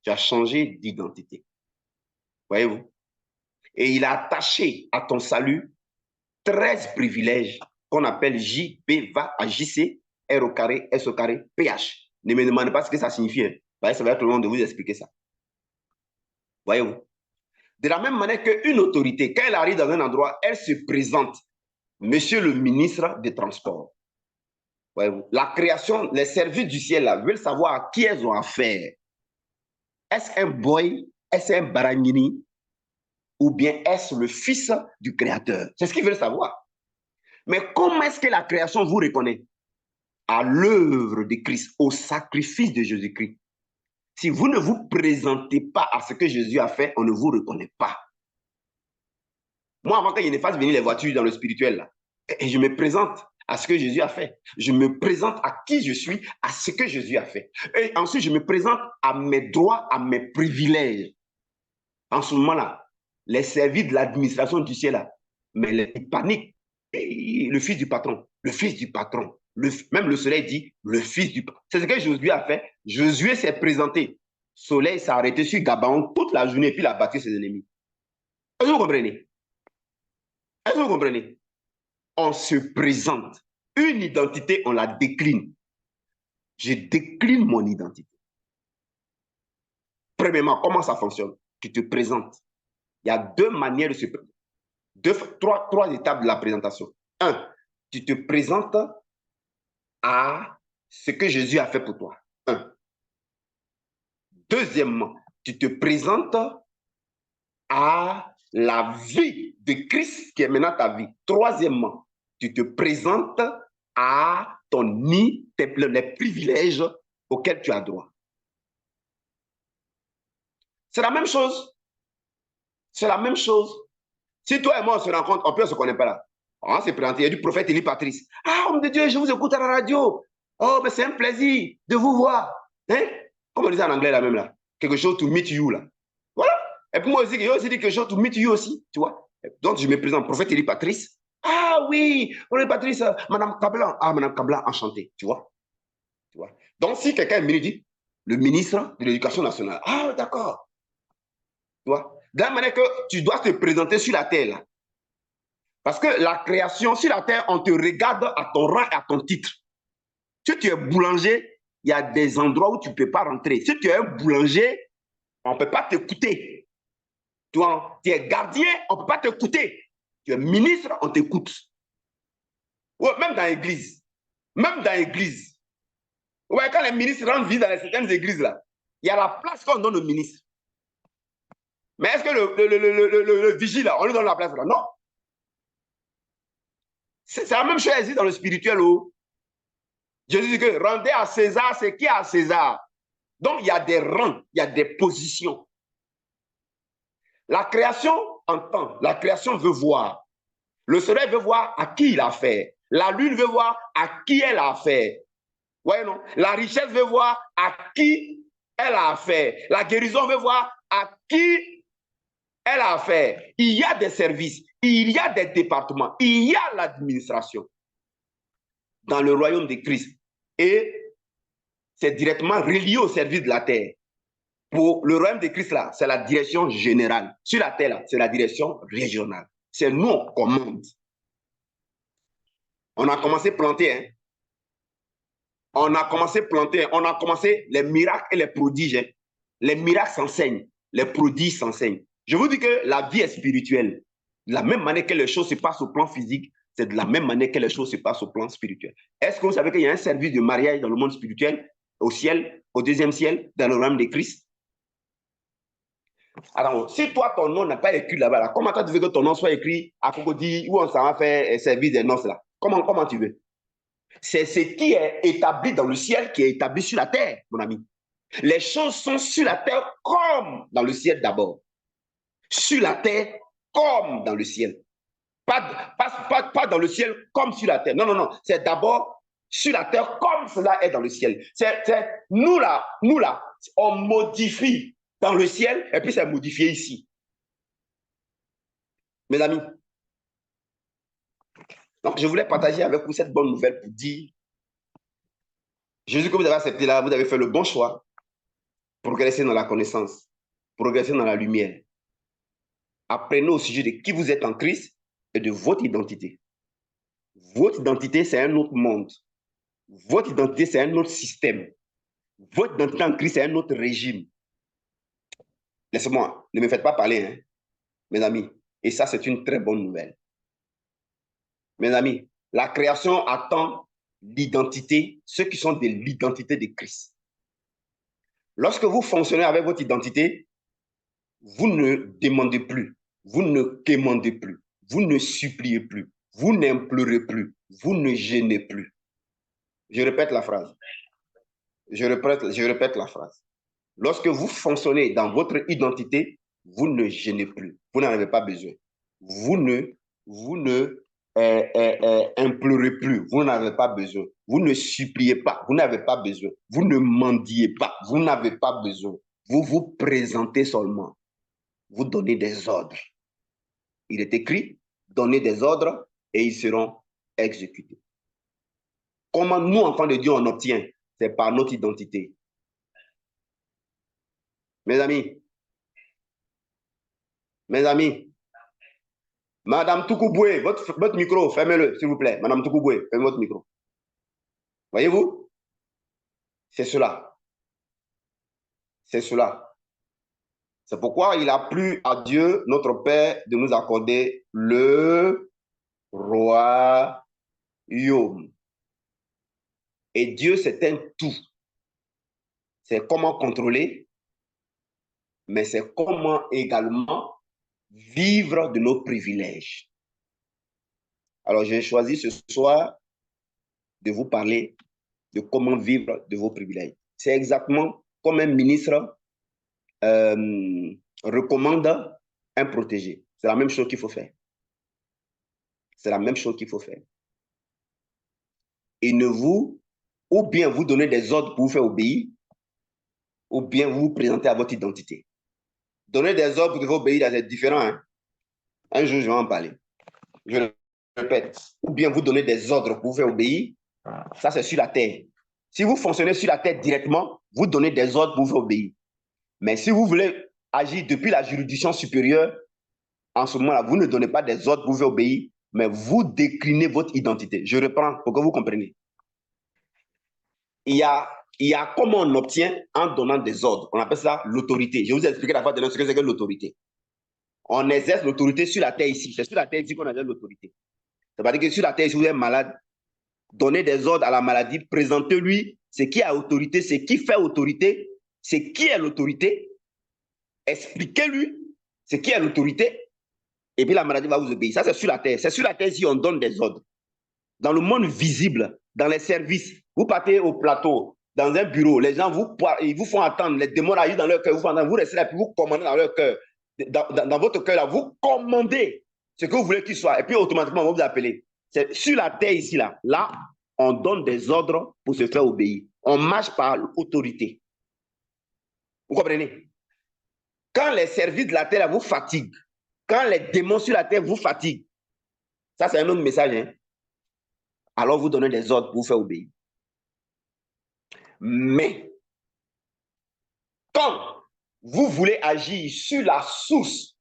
Tu as changé d'identité. Voyez-vous? Et il a attaché à ton salut 13 privilèges qu'on appelle J, B, va à JC, R au carré, S au carré, PH. Ne me demandez pas ce que ça signifie. Hein. Ça va être le long de vous expliquer ça. Voyez-vous? De la même manière qu'une autorité, quand elle arrive dans un endroit, elle se présente. Monsieur le ministre des Transports. Voyez-vous? La création, les services du ciel là, veulent savoir à qui elles ont affaire. Est-ce un boy? Est-ce un barangini? Ou bien est-ce le fils du créateur? C'est ce qu'ils veulent savoir. Mais comment est-ce que la création vous reconnaît? À l'œuvre de Christ, au sacrifice de Jésus-Christ. Si vous ne vous présentez pas à ce que Jésus a fait, on ne vous reconnaît pas. Moi, avant que je ne fasse venir les voitures dans le spirituel, là, et je me présente à ce que Jésus a fait. Je me présente à qui je suis, à ce que Jésus a fait. Et ensuite, je me présente à mes droits, à mes privilèges. En ce moment-là, les services de l'administration du ciel, là, mais ils paniquent. Le fils du patron, le fils du patron. Même le soleil dit le fils du patron. C'est ce que Josué a fait. Josué s'est présenté. Soleil s'est arrêté sur Gabaon toute la journée et puis il a battu ses ennemis. Est-ce que vous comprenez? Est-ce que vous comprenez? On se présente. Une identité, on la décline. Je décline mon identité. Premièrement, comment ça fonctionne? Tu te présentes. Il y a deux manières de se présenter. Trois étapes de la présentation. Un, tu te présentes à ce que Jésus a fait pour toi. Un. Deuxièmement, tu te présentes à la vie de Christ qui est maintenant ta vie. Troisièmement, tu te présentes à les privilèges auxquels tu as droit. C'est la même chose. C'est la même chose. Si toi et moi on se rencontre, on ne se connaît pas là. On s'est présenté, il y a du prophète Élie Patrice. Ah, homme de Dieu, je vous écoute à la radio. Oh, mais c'est un plaisir de vous voir. Hein? Comme on dit en anglais là même là. Quelque chose to meet you là. Voilà. Et puis moi aussi, j'ai aussi dit quelque chose to meet you aussi, tu vois. Donc je me présente, prophète Élie Patrice. Ah oui, prophète Patrice, Madame Kablan. Ah, Madame Kablan, enchantée, tu vois. Tu vois. Donc si quelqu'un me dit, le ministre de l'Éducation nationale, ah d'accord. Tu vois. De la manière que tu dois te présenter sur la terre là. Parce que la création, sur la terre, on te regarde à ton rang et à ton titre. Si tu es boulanger, il y a des endroits où tu ne peux pas rentrer. Si tu es un boulanger, on ne peut pas t'écouter. Tu es gardien, on ne peut pas t'écouter. Tu es ministre, on t'écoute. Ouais, même dans l'église. Même dans l'église. Ouais, quand les ministres rendent visite dans certaines églises, là, il y a la place qu'on donne aux ministres. Mais est-ce que le vigile, là, on lui donne la place là? Non. C'est la même chose ici dans le spirituel. Oh. Jésus dit que rendez à César ce qui est à César. Donc, il y a des rangs, il y a des positions. La création entend, la création veut voir. Le soleil veut voir à qui il a fait. La lune veut voir à qui elle a fait. Ouais, non? La richesse veut voir à qui elle a fait. La guérison veut voir à qui elle a fait. Il y a des services, il y a des départements, il y a l'administration dans le royaume de Christ. Et c'est directement relié au service de la terre. Pour le royaume de Christ, là, c'est la direction générale. Sur la terre, là, c'est la direction régionale. C'est nous, on commande. On a commencé à planter, hein. On a commencé à planter, on a commencé les miracles et les prodiges. Hein. Les miracles s'enseignent, les prodiges s'enseignent. Je vous dis que la vie est spirituelle. De la même manière que les choses se passent au plan physique, c'est de la même manière que les choses se passent au plan spirituel. Est-ce que vous savez qu'il y a un service de mariage dans le monde spirituel, au ciel, au deuxième ciel, dans le royaume de Christ? Alors, si toi, ton nom n'a pas écrit là-bas, là, comment tu veux que ton nom soit écrit à Cocody où on s'en va faire service des noces là? Comment tu veux? C'est ce qui est établi dans le ciel qui est établi sur la terre, mon ami. Les choses sont sur la terre comme dans le ciel d'abord. Sur la terre comme dans le ciel. Pas dans le ciel comme sur la terre. Non, non, non. C'est d'abord sur la terre comme cela est dans le ciel. Nous là, on modifie dans le ciel et puis c'est modifié ici. Mes amis, donc je voulais partager avec vous cette bonne nouvelle pour dire Jésus que vous avez accepté là, vous avez fait le bon choix. Progresser dans la connaissance, progresser dans la lumière. Apprenez au sujet de qui vous êtes en Christ et de votre identité. Votre identité, c'est un autre monde. Votre identité, c'est un autre système. Votre identité en Christ, c'est un autre régime. Laissez-moi, ne me faites pas parler, hein, mes amis. Et ça, c'est une très bonne nouvelle. Mes amis, la création attend l'identité, ceux qui sont de l'identité de Christ. Lorsque vous fonctionnez avec votre identité, vous ne demandez plus, vous ne quémandez plus, vous ne suppliez plus, vous n'implorez plus, vous ne gênez plus. Je répète la phrase. Je répète la phrase. Lorsque vous fonctionnez dans votre identité, vous ne gênez plus. Vous n'en avez pas besoin. Vous ne implorez plus. Vous n'avez pas besoin. Vous ne suppliez pas. Vous n'avez pas besoin. Vous ne mendiez pas. Vous n'avez pas besoin. Vous vous présentez seulement. Vous donnez des ordres. Il est écrit, donnez des ordres et ils seront exécutés. Comment nous, enfants de Dieu, on obtient? C'est par notre identité. Mes amis, Madame Toukouboué, votre micro, fermez-le, s'il vous plaît. Madame Toukouboué, fermez votre micro. Voyez-vous? C'est cela. C'est cela. C'est pourquoi il a plu à Dieu, notre Père, de nous accorder le royaume. Et Dieu, c'est un tout. C'est comment contrôler, mais c'est comment également vivre de nos privilèges. Alors, j'ai choisi ce soir de vous parler de comment vivre de vos privilèges. C'est exactement comme un ministre recommande un protégé. C'est la même chose qu'il faut faire. C'est la même chose qu'il faut faire. Et ne vous, ou bien vous donner des ordres pour vous faire obéir, ou bien vous vous présentez à votre identité. Donner des ordres, vous devez obéir, c'est différent. Hein? Un jour, je vais en parler. Je le répète. Ou bien vous donnez des ordres pour vous faire obéir, ça c'est sur la terre. Si vous fonctionnez sur la terre directement, vous donnez des ordres pour vous faire obéir. Mais si vous voulez agir depuis la juridiction supérieure, en ce moment-là, vous ne donnez pas des ordres pour vous faire obéir, mais vous déclinez votre identité. Je reprends pour que vous compreniez. Il y a comment on obtient en donnant des ordres. On appelle ça l'autorité. Je vous ai expliqué la fois dernière ce que c'est que l'autorité. On exerce l'autorité sur la terre ici. C'est sur la terre ici qu'on exerce l'autorité. Ça veut dire que sur la terre, si vous êtes malade, donnez des ordres à la maladie, présentez-lui ce qui a autorité, ce qui fait autorité, ce qui est l'autorité, expliquez-lui ce qui est l'autorité, et puis la maladie va vous obéir. Ça, c'est sur la terre. C'est sur la terre si on donne des ordres. Dans le monde visible, dans les services, vous partez au plateau, dans un bureau, les gens ils vous font attendre, les démons agissent dans leur cœur, vous restez là, puis vous commandez dans leur cœur. Dans votre cœur, là, vous commandez ce que vous voulez qu'il soit, et puis automatiquement, on va vous appeler. C'est sur la terre ici, là, on donne des ordres pour se faire obéir. On marche par l'autorité. Vous comprenez? Quand les services de la terre là, vous fatiguent, quand les démons sur la terre vous fatiguent, ça c'est un autre message, hein? Alors vous donnez des ordres pour vous faire obéir. Mais quand vous voulez agir sur la source,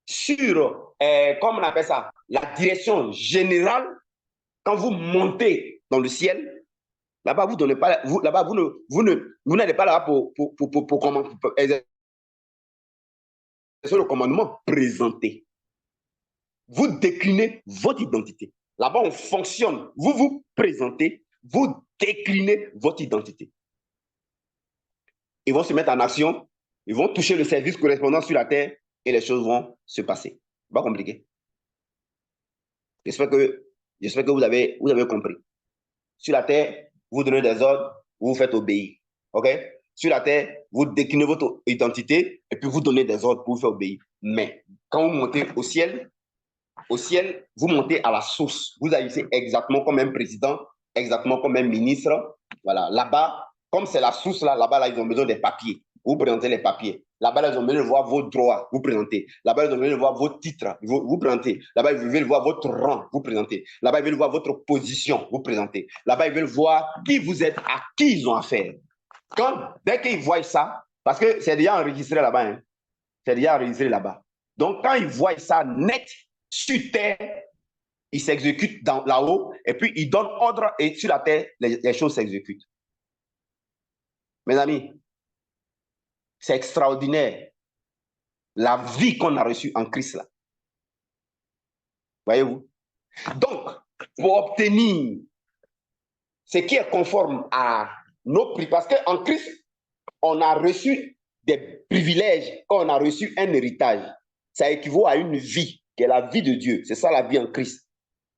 sur, comment on appelle ça, la direction générale, quand vous montez dans le ciel, là-bas, vous donnez pas, là-bas, vous n'allez pas là pour exercer le commandement présenté. Vous déclinez votre identité. Là-bas, on fonctionne. Vous vous présentez, vous déclinez votre identité. Ils vont se mettre en action, ils vont toucher le service correspondant sur la terre et les choses vont se passer. Pas compliqué. J'espère que vous avez compris. Sur la terre, vous donnez des ordres, vous vous faites obéir. OK? Sur la terre, vous déclinez votre identité et puis vous donnez des ordres pour vous faire obéir. Mais quand vous montez au ciel, vous montez à la source. Vous agissez exactement comme un président, exactement comme un ministre. Voilà. Là-bas, comme c'est la source, là-bas, ils ont besoin des papiers. Vous présentez les papiers. Là-bas, ils ont besoin de voir vos droits, vous présentez. Là-bas, ils ont besoin de voir vos titres, vous présentez. Là-bas, ils veulent voir votre rang, vous présentez. Là-bas, ils veulent voir votre position, vous présentez. Là-bas, ils veulent voir qui vous êtes, à qui ils ont affaire. Dès qu'ils voient ça, parce que c'est déjà enregistré là-bas, hein, c'est déjà enregistré là-bas. Donc, quand ils voient ça net, sur terre, ils s'exécutent là-haut, et puis ils donnent ordre, et sur la terre, les choses s'exécutent. Mes amis, c'est extraordinaire la vie qu'on a reçue en Christ là. Voyez-vous? Donc, pour obtenir ce qui est conforme à nos prix, parce qu'en Christ, on a reçu des privilèges, on a reçu un héritage. Ça équivaut à une vie, qui est la vie de Dieu. C'est ça la vie en Christ.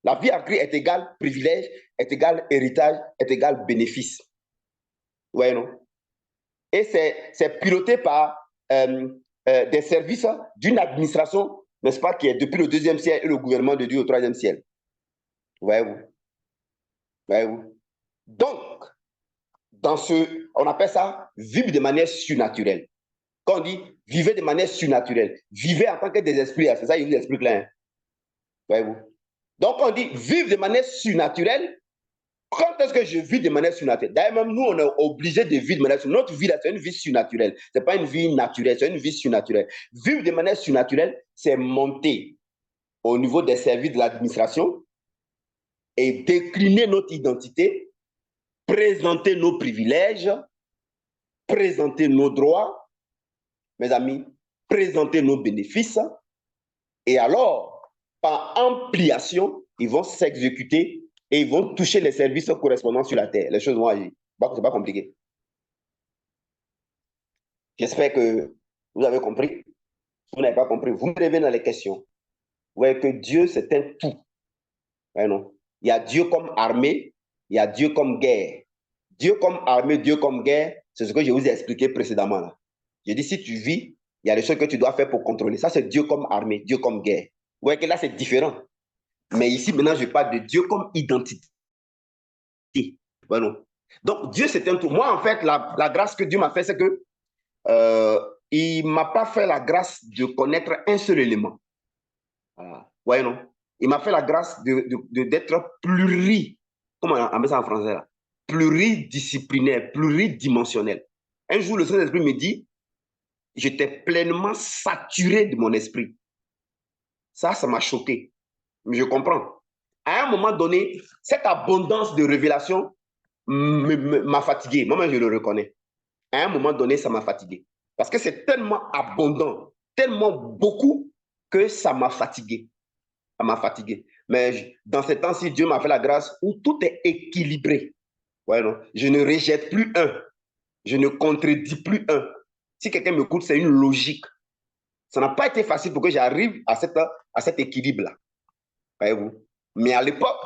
La vie en Christ est égale privilège, est égale héritage, est égale bénéfice. Vous voyez, non? Et c'est piloté par des services d'une administration, n'est-ce pas, qui est depuis le 2e siècle et le gouvernement de Dieu au 3e siècle. Voyez-vous? Voyez-vous? Donc, on appelle ça vivre de manière surnaturelle. Quand on dit vivez de manière surnaturelle, vivez en tant que des esprits, c'est ça, il vous explique là. Hein? Voyez-vous? Donc, on dit vivre de manière surnaturelle. Quand est-ce que je vis de manière surnaturelle? D'ailleurs, même nous, on est obligé de vivre de manière surnaturelle. Notre vie, c'est une vie surnaturelle. Ce n'est pas une vie naturelle, c'est une vie surnaturelle. Vivre de manière surnaturelle, c'est monter au niveau des services de l'administration et décliner notre identité, présenter nos privilèges, présenter nos droits, mes amis, présenter nos bénéfices. Et alors, par ampliation, ils vont s'exécuter et ils vont toucher les services correspondants sur la terre. Les choses vont agir. C'est pas compliqué. J'espère que vous avez compris. Si vous n'avez pas compris, vous me revenez dans les questions. Vous voyez que Dieu, c'est un tout. Ouais, non? Il y a Dieu comme armée, il y a Dieu comme guerre. Dieu comme armée, Dieu comme guerre, c'est ce que je vous ai expliqué précédemment. Là. J'ai dit, si tu vis, il y a des choses que tu dois faire pour contrôler. Ça, c'est Dieu comme armée, Dieu comme guerre. Vous voyez que là, c'est différent. Mais ici, maintenant, je parle de Dieu comme identité. Ouais, non? Donc, Dieu, c'est un tout. Moi, en fait, la grâce que Dieu m'a fait, c'est que il ne m'a pas fait la grâce de connaître un seul élément. Voilà. Ouais, non. Il m'a fait la grâce d'être comment on met ça en français là? Pluridisciplinaire, pluridimensionnel. Un jour, le Saint-Esprit me dit, j'étais pleinement saturé de mon esprit. Ça m'a choqué. Mais je comprends. À un moment donné, cette abondance de révélation m'a fatigué. Moi-même, je le reconnais. À un moment donné, ça m'a fatigué. Parce que c'est tellement abondant, tellement beaucoup, que ça m'a fatigué. Ça m'a fatigué. Mais dans ces temps-ci, Dieu m'a fait la grâce où tout est équilibré. Ouais, non? Je ne rejette plus un. Je ne contredis plus un. Si quelqu'un m'écoute, c'est une logique. Ça n'a pas été facile pour que j'arrive à cet équilibre-là. Voyez-vous? Mais à l'époque,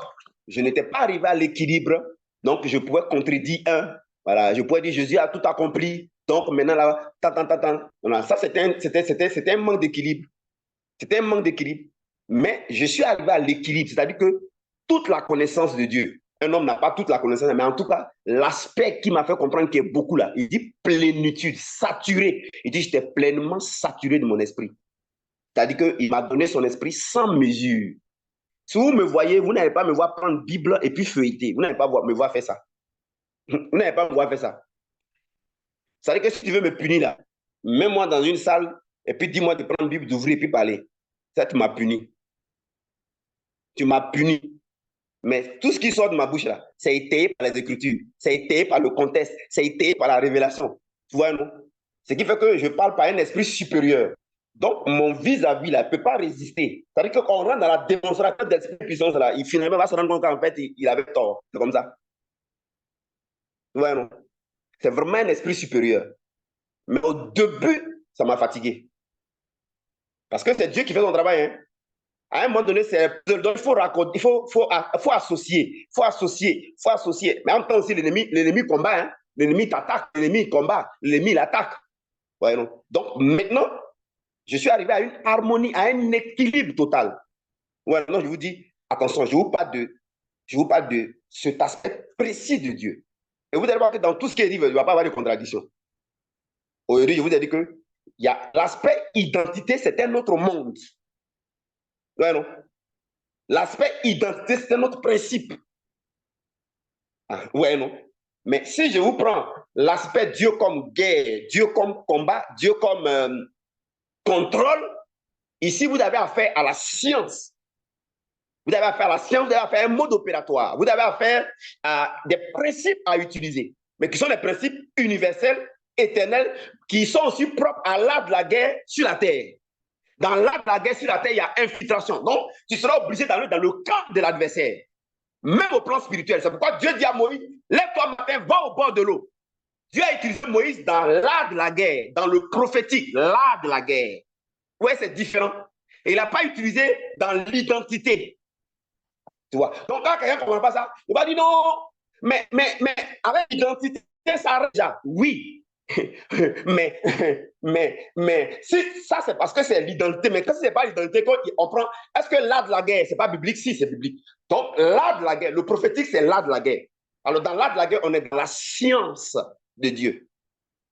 je n'étais pas arrivé à l'équilibre. Donc, je pouvais contredire un. Voilà, je pouvais dire Jésus a tout accompli. Donc, maintenant, là, voilà, ça, c'était un manque d'équilibre. C'était un manque d'équilibre. Mais je suis arrivé à l'équilibre, c'est-à-dire que toute la connaissance de Dieu, un homme n'a pas toute la connaissance, mais en tout cas, l'aspect qui m'a fait comprendre qu'il y a beaucoup là, il dit plénitude, saturé. Il dit, j'étais pleinement saturé de mon esprit. C'est-à-dire qu'il m'a donné son esprit sans mesure. Si vous me voyez, vous n'allez pas me voir prendre Bible et puis feuilleter. Vous n'allez pas me voir faire ça. Vous n'allez pas me voir faire ça. C'est-à-dire que si tu veux me punir là, mets-moi dans une salle et puis dis-moi de prendre Bible, d'ouvrir et puis parler. Ça, tu m'as puni. Tu m'as puni. Mais tout ce qui sort de ma bouche là, c'est étayé par les Écritures, c'est étayé par le contexte, c'est étayé par la révélation. Tu vois, non? Ce qui fait que je parle par un esprit supérieur. Donc, mon vis-à-vis là ne peut pas résister. C'est-à-dire que quand on rentre dans la démonstration d'esprit de puissance là, il finalement va se rendre compte qu'en fait, il avait tort. C'est comme ça. Tu vois, non? C'est vraiment un esprit supérieur. Mais au début, ça m'a fatigué. Parce que c'est Dieu qui fait son travail, hein. À un moment donné, il faut raccorder, faut associer, faut associer, faut associer. Mais en même temps aussi, l'ennemi combat, hein. L'ennemi t'attaque, l'ennemi combat, l'ennemi l'attaque. Ouais, non? Donc maintenant, je suis arrivé à une harmonie, à un équilibre total. Ouais, non, je vous dis, attention, je vous parle de cet aspect précis de Dieu. Et vous allez voir que dans tout ce qui est dit, il ne va pas avoir de contradiction. Aujourd'hui, je vous ai dit que l'aspect identité, c'est un autre monde. Ouais, non? L'aspect identité, c'est un autre principe. Ah, ouais, non? Mais si je vous prends l'aspect Dieu comme guerre, Dieu comme combat, Dieu comme contrôle, ici, vous avez affaire à la science. Vous avez affaire à la science, vous avez affaire à un mode opératoire. Vous avez affaire à des principes à utiliser, mais qui sont des principes universels, éternels, qui sont aussi propres à l'art de la guerre sur la terre. Dans l'art de la guerre sur la terre, il y a infiltration. Donc, tu seras obligé d'aller dans le camp de l'adversaire. Même au plan spirituel. C'est pourquoi Dieu dit à Moïse, lève-toi matin, va au bord de l'eau. Dieu a utilisé Moïse dans l'art de la guerre, dans le prophétique, l'art de la guerre. Ouais, c'est différent. Et il n'a pas utilisé dans l'identité. Tu vois. Donc, quand quelqu'un ne comprend pas ça, il va dire non, mais avec l'identité, ça arrête déjà. Oui. mais si, ça, c'est parce que c'est l'identité. Mais quand ce n'est pas l'identité, on prend. Est-ce que l'art de la guerre, ce n'est pas biblique? Si, c'est biblique. Donc, l'art de la guerre, le prophétique, c'est l'art de la guerre. Alors, dans l'art de la guerre, on est dans la science de Dieu.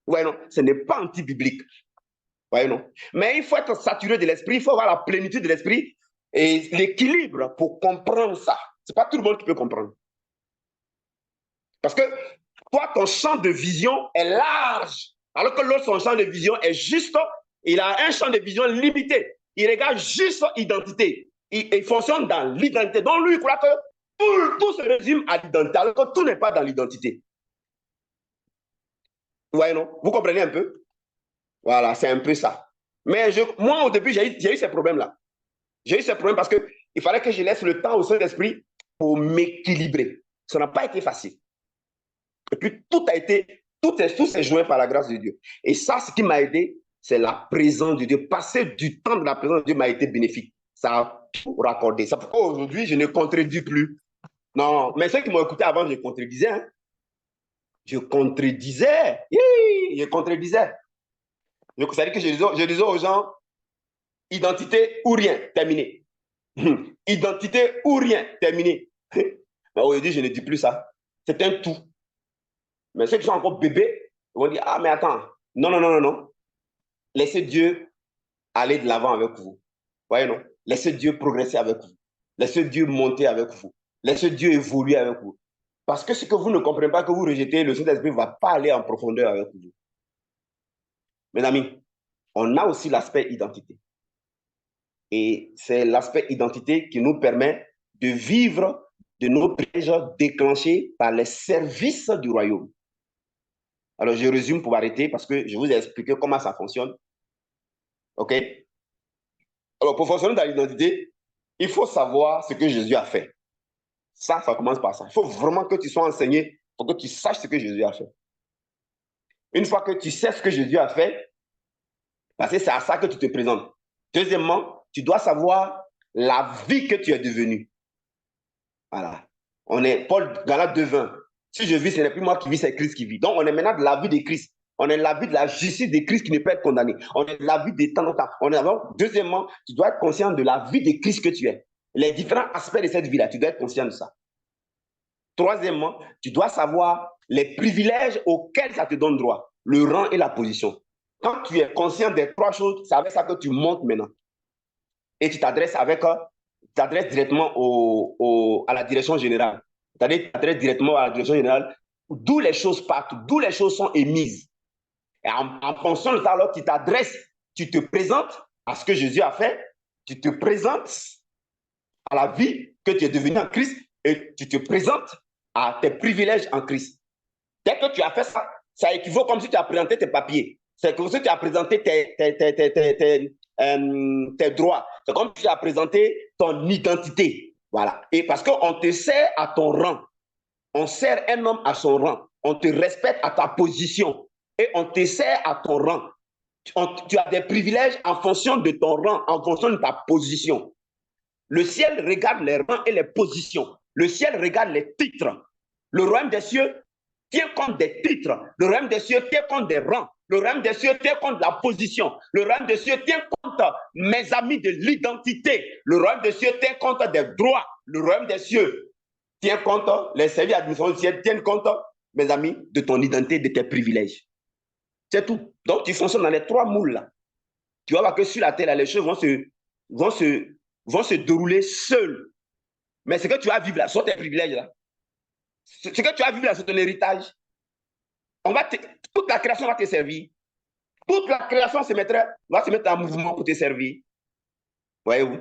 Ouais, non, ce n'est pas anti-biblique. Ouais, non. Mais il faut être saturé de l'esprit, il faut avoir la plénitude de l'esprit et l'équilibre pour comprendre ça. Ce n'est pas tout le monde qui peut comprendre. Parce que toi, ton champ de vision est large, alors que l'autre, son champ de vision est juste, il a un champ de vision limité. Il regarde juste l'identité. Il fonctionne dans l'identité. Donc, lui, il croit que tout se résume à l'identité, alors que tout n'est pas dans l'identité. Ouais, non? Vous comprenez un peu? Voilà, c'est un peu ça. Mais moi, au début, j'ai eu ces problèmes-là. J'ai eu ces problèmes parce qu'il fallait que je laisse le temps au Saint-Esprit pour m'équilibrer. Ça n'a pas été facile. Et puis, tout s'est joint par la grâce de Dieu. Et ça, ce qui m'a aidé, c'est la présence de Dieu. Passer du temps de la présence de Dieu m'a été bénéfique. Ça a tout raccordé. C'est pourquoi aujourd'hui, je ne contredis plus. Non, mais ceux qui m'ont écouté avant, je contredisais. Hein. Je contredisais. Je contredisais. C'est-à-dire que je disais aux gens, identité ou rien, terminé. Identité ou rien, terminé. Mais aujourd'hui, je ne dis plus ça. C'est un tout. Mais ceux qui sont encore bébés, ils vont dire, ah, mais attends, Non, non, non, non, non. Laissez Dieu aller de l'avant avec vous. Voyez, non? Laissez Dieu progresser avec vous. Laissez Dieu monter avec vous. Laissez Dieu évoluer avec vous. Parce que ce que vous ne comprenez pas, que vous rejetez, le Saint-Esprit ne va pas aller en profondeur avec vous. Mes amis, on a aussi l'aspect identité. Et c'est l'aspect identité qui nous permet de vivre de nos privilèges déclenchés par les services du royaume. Alors, je résume pour arrêter parce que je vous ai expliqué comment ça fonctionne. OK? Alors, pour fonctionner dans l'identité, il faut savoir ce que Jésus a fait. Ça commence par ça. Il faut vraiment que tu sois enseigné pour que tu saches ce que Jésus a fait. Une fois que tu sais ce que Jésus a fait, parce que c'est à ça que tu te présentes. Deuxièmement, tu dois savoir la vie que tu es devenu. Voilà. On est Paul Galates 2:20. Si je vis, ce n'est plus moi qui vis, c'est Christ qui vit. Donc, on est maintenant de la vie de Christ. On est de la vie de la justice de Christ qui ne peut être condamné. On est de la vie des temps en temps. Deuxièmement, tu dois être conscient de la vie de Christ que tu es. Les différents aspects de cette vie-là, tu dois être conscient de ça. Troisièmement, tu dois savoir les privilèges auxquels ça te donne droit, le rang et la position. Quand tu es conscient des trois choses, c'est avec ça que tu montes maintenant. Et tu t'adresses directement à la direction générale. C'est-à-dire tu t'adresses directement à la direction générale, d'où les choses partent, d'où les choses sont émises. Et en fonction de ça, alors tu t'adresses, tu te présentes à ce que Jésus a fait, tu te présentes à la vie que tu es devenu en Christ et tu te présentes à tes privilèges en Christ. Dès que tu as fait ça, ça équivaut comme si tu as présenté tes papiers. C'est comme si tu as présenté tes droits. C'est comme si tu as présenté ton identité. Voilà. Et parce qu'on te sert à ton rang. On sert un homme à son rang. On te respecte à ta position. Et on te sert à ton rang. Tu as des privilèges en fonction de ton rang, en fonction de ta position. Le ciel regarde les rangs et les positions. Le ciel regarde les titres. Le royaume des cieux tient compte des titres. Le royaume des cieux tient compte des rangs. Le royaume des cieux tient compte de la position. Le royaume des cieux tient compte, mes amis, de l'identité. Le royaume des cieux tient compte des droits. Le royaume des cieux tient compte, les services d'administration du ciel tiennent compte, mes amis, de ton identité, de tes privilèges. C'est tout. Donc, tu fonctionnes dans les trois moules là. Tu vas voir que sur la terre, là, les choses vont se dérouler seules. Mais ce que tu vas vivre là, ce sont tes privilèges là. Ce que tu as vivre là, c'est ton héritage. Toute la création va te servir. Toute la création va se mettre en mouvement pour te servir. Voyez-vous?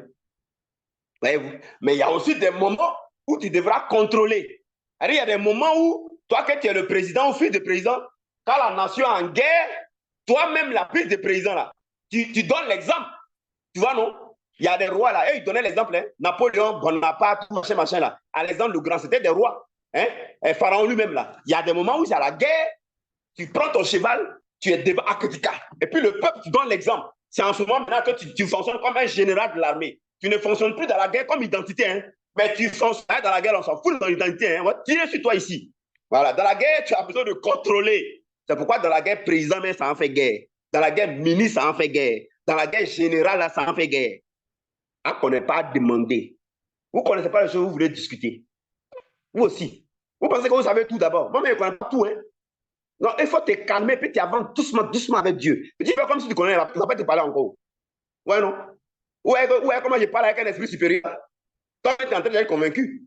Voyez-vous? Mais il y a aussi des moments où tu devras contrôler. Il y a des moments où, toi, que tu es le président ou fils de président, quand la nation est en guerre, toi-même, la fils de président, là, tu donnes l'exemple. Tu vois, non? Il y a des rois là, ils donnaient l'exemple. Hein? Napoléon, Bonaparte, machin là. Alexandre le Grand, c'était des rois. Hein? Et Pharaon lui-même là. Il y a des moments où c'est à la guerre, tu prends ton cheval, tu es devant Aketika. Et puis le peuple, tu donnes l'exemple. C'est en ce moment maintenant que tu fonctionnes comme un général de l'armée. Tu ne fonctionnes plus dans la guerre comme identité. Hein? Mais tu fonctionnes dans la guerre, on s'en fout de ton identité. Hein? On va tirer sur toi ici. Voilà, dans la guerre, tu as besoin de contrôler. C'est pourquoi dans la guerre, président, mais ça en fait guerre. Dans la guerre, ministre, ça en fait guerre. Dans la guerre générale, là, ça en fait guerre. Ah, qu'on n'est pas demandé. Vous ne connaissez pas les choses que vous voulez discuter. Vous aussi. Vous pensez que vous savez tout d'abord. Moi, mais je ne connais pas tout. Hein? Non, il faut te calmer, puis tu avances doucement, doucement avec Dieu. Puis tu fais comme si tu connais, tu n'as pas te parler encore. Ouais, non? Ouais, comment je parle avec un esprit supérieur? Toi, tu es en train d'être convaincu.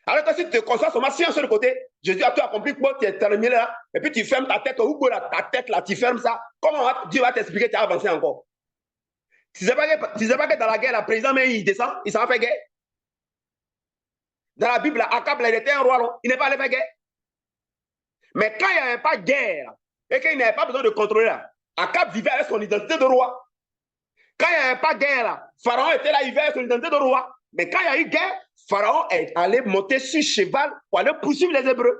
Alors que si tu te concentres seulement sur un seul côté, Jésus a tout accompli, tu es terminé là, et puis tu fermes ta tête, ou ta tête là, tu fermes ça. Comment Dieu va t'expliquer que tu as avancé encore? Tu ne sais pas que dans la guerre, le président, mais il descend, il s'en fait guerre. Dans la Bible, Akab, il était un roi, non? Il n'est pas allé faire guerre. Mais quand il n'y avait pas de guerre, et qu'il n'avait pas besoin de contrôler, là, Akab vivait avec son identité de roi. Quand il n'y avait pas de guerre, là, Pharaon était là, il vivait avec son identité de roi. Mais quand il y a eu guerre, Pharaon est allé monter sur cheval pour aller poursuivre les Hébreux.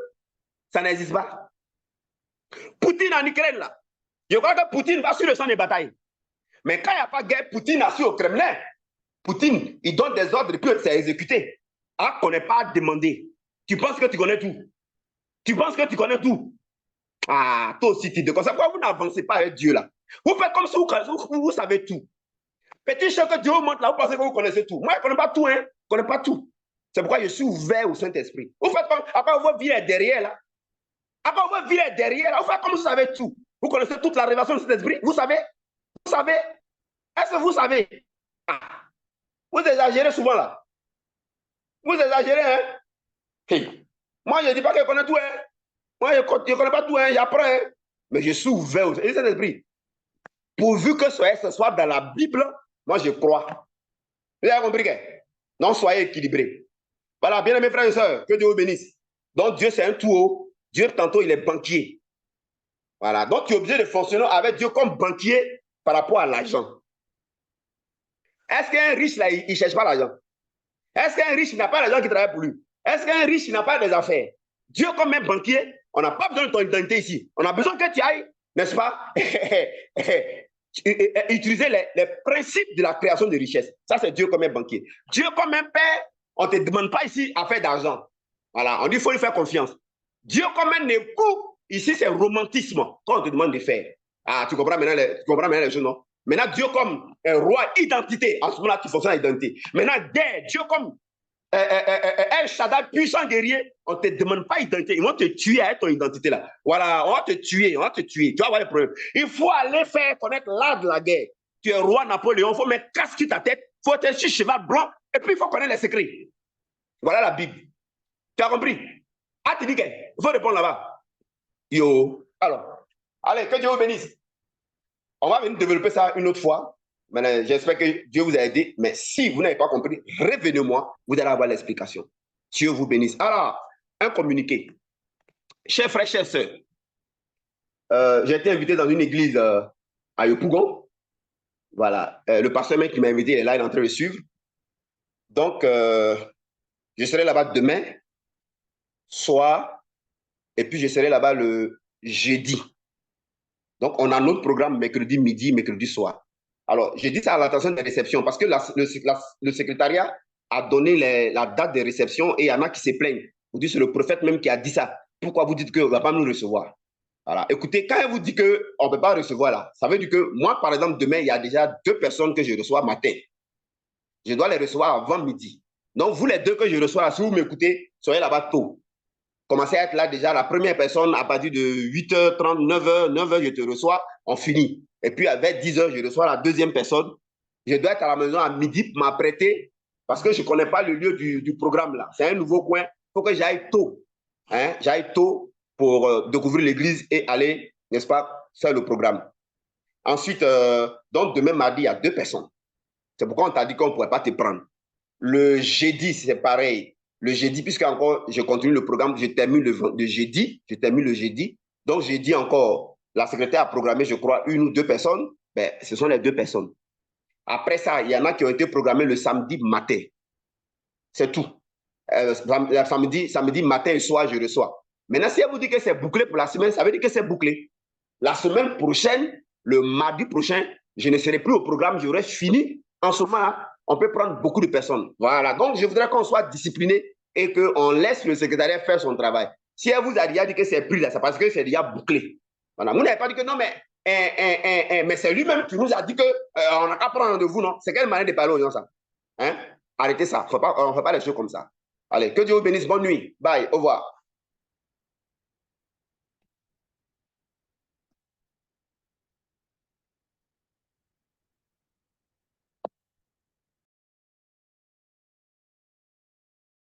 Ça n'existe pas. Poutine en Ukraine, là. Je crois que Poutine va sur le champ de bataille. Mais quand il n'y a pas de guerre, Poutine a su au Kremlin. Poutine, il donne des ordres et puis c'est exécuté. Ah, qu'on n'est pas demandé. Tu penses que tu connais tout. Tu penses que tu connais tout. Ah, toi aussi, tu te connais. Pourquoi vous n'avancez pas avec Dieu, là? Vous faites comme si vous savez tout. Petit chose que Dieu vous montre là, vous pensez que vous connaissez tout. Moi, je ne connais pas tout, hein. Je ne connais pas tout. C'est pourquoi je suis ouvert au Saint-Esprit. Vous faites comme, après votre vie est derrière, là. Après votre vie est derrière, là, vous faites comme si vous savez tout. Vous connaissez toute la révélation de cet esprit? Vous savez? Vous savez? Est-ce que vous savez? Ah, vous exagérez souvent là. Vous exagérez, hein? Hey. Moi, je ne dis pas que je connais tout, hein? Moi, je ne connais pas tout, hein? J'apprends, hein? Mais je suis ouvert au Saint-Esprit. Pourvu que ce soit dans la Bible, moi, je crois. Vous avez compris que? Non, soyez équilibrés. Voilà, bien aimés frères et sœurs, que Dieu vous bénisse. Donc, Dieu, c'est un tout haut. Dieu, tantôt, il est banquier. Voilà. Donc, tu es obligé de fonctionner avec Dieu comme banquier par rapport à l'argent. Est-ce qu'un riche, là, il ne cherche pas l'argent? Est-ce qu'un riche n'a pas l'argent qui travaille pour lui? Est-ce qu'un riche n'a pas des affaires? Dieu, comme un banquier, on n'a pas besoin de ton identité ici. On a besoin que tu ailles, n'est-ce pas, utiliser les principes de la création de richesse. Ça, c'est Dieu comme un banquier. Dieu comme un père, on ne te demande pas ici à faire d'argent. Voilà, on dit qu'il faut lui faire confiance. Dieu comme un époux, ici, c'est romantisme quand on te demande de faire. Ah, tu comprends maintenant les choses, non? Maintenant, Dieu comme un roi identité, en ce moment-là, tu fonctionnes à l'identité. Maintenant, Dieu comme un Shaddai puissant guerrier, on ne te demande pas d'identité. Ils vont te tuer avec ton identité là. Voilà, on va te tuer, on va te tuer. Tu vas avoir des problèmes. Il faut aller faire connaître l'art de la guerre. Tu es roi Napoléon, il faut mettre casque sur ta tête, il faut être sur cheval blanc, et puis il faut connaître les secrets. Voilà la Bible. Tu as compris? Ah, tu dis qu'il faut répondre là-bas. Yo. Alors, allez, que Dieu vous bénisse. On va venir développer ça une autre fois. J'espère que Dieu vous a aidé. Mais si vous n'avez pas compris, revenez-moi. Vous allez avoir l'explication. Dieu vous bénisse. Alors, un communiqué. Chers frères, chères sœurs, j'ai été invité dans une église à Yopougon. Voilà. Le pasteur qui m'a invité est là, il est en train de suivre. Donc, je serai là-bas demain soir. Et puis, je serai là-bas le jeudi. Donc, on a notre programme mercredi midi, mercredi soir. Alors, j'ai dit ça à l'attention des réceptions parce que le secrétariat a donné la date de réception et il y en a qui se plaignent. Vous dites, c'est le prophète même qui a dit ça. Pourquoi vous dites qu'on ne va pas nous recevoir? Voilà. Écoutez, quand elle vous dit qu'on ne peut pas recevoir là, ça veut dire que moi, par exemple, demain, il y a déjà 2 personnes que je reçois matin. Je dois les recevoir avant midi. Donc, vous les 2 que je reçois là, si vous m'écoutez, soyez là-bas tôt. Commencez à être là déjà, la première personne à partir de 8h30, 9h, je te reçois, on finit. Et puis avec 10h, je reçois la deuxième personne. Je dois être à la maison à midi pour m'apprêter parce que je ne connais pas le lieu du programme là. C'est un nouveau coin. Il faut que j'aille tôt. Hein? J'aille tôt pour découvrir l'église et aller, n'est-ce pas, faire le programme. Ensuite, donc demain mardi, il y a 2 personnes. C'est pourquoi on t'a dit qu'on ne pourrait pas te prendre. Le jeudi, c'est pareil. Le jeudi, puisque encore je continue le programme, je termine le jeudi. Je termine le jeudi. Donc, jeudi encore, la secrétaire a programmé, je crois, 1 ou 2 personnes. Ben, ce sont les 2 personnes. Après ça, il y en a qui ont été programmés le samedi matin. C'est tout. Samedi matin et soir, je reçois. Maintenant, si elle vous dit que c'est bouclé pour la semaine, ça veut dire que c'est bouclé. La semaine prochaine, le mardi prochain, je ne serai plus au programme, j'aurai fini. En ce moment-là, on peut prendre beaucoup de personnes. Voilà. Donc, je voudrais qu'on soit discipliné et qu'on laisse le secrétariat faire son travail. Si elle vous a déjà dit que c'est pris là, c'est parce que c'est déjà bouclé. Voilà. Vous n'avez pas dit que non, mais c'est lui-même qui nous a dit qu'on n'a qu'à prendre rendez-vous, non? C'est quelle manière de parler aux gens, ça? Hein? Arrêtez ça. On ne fait pas les choses comme ça. Allez, que Dieu vous bénisse. Bonne nuit. Bye. Au revoir.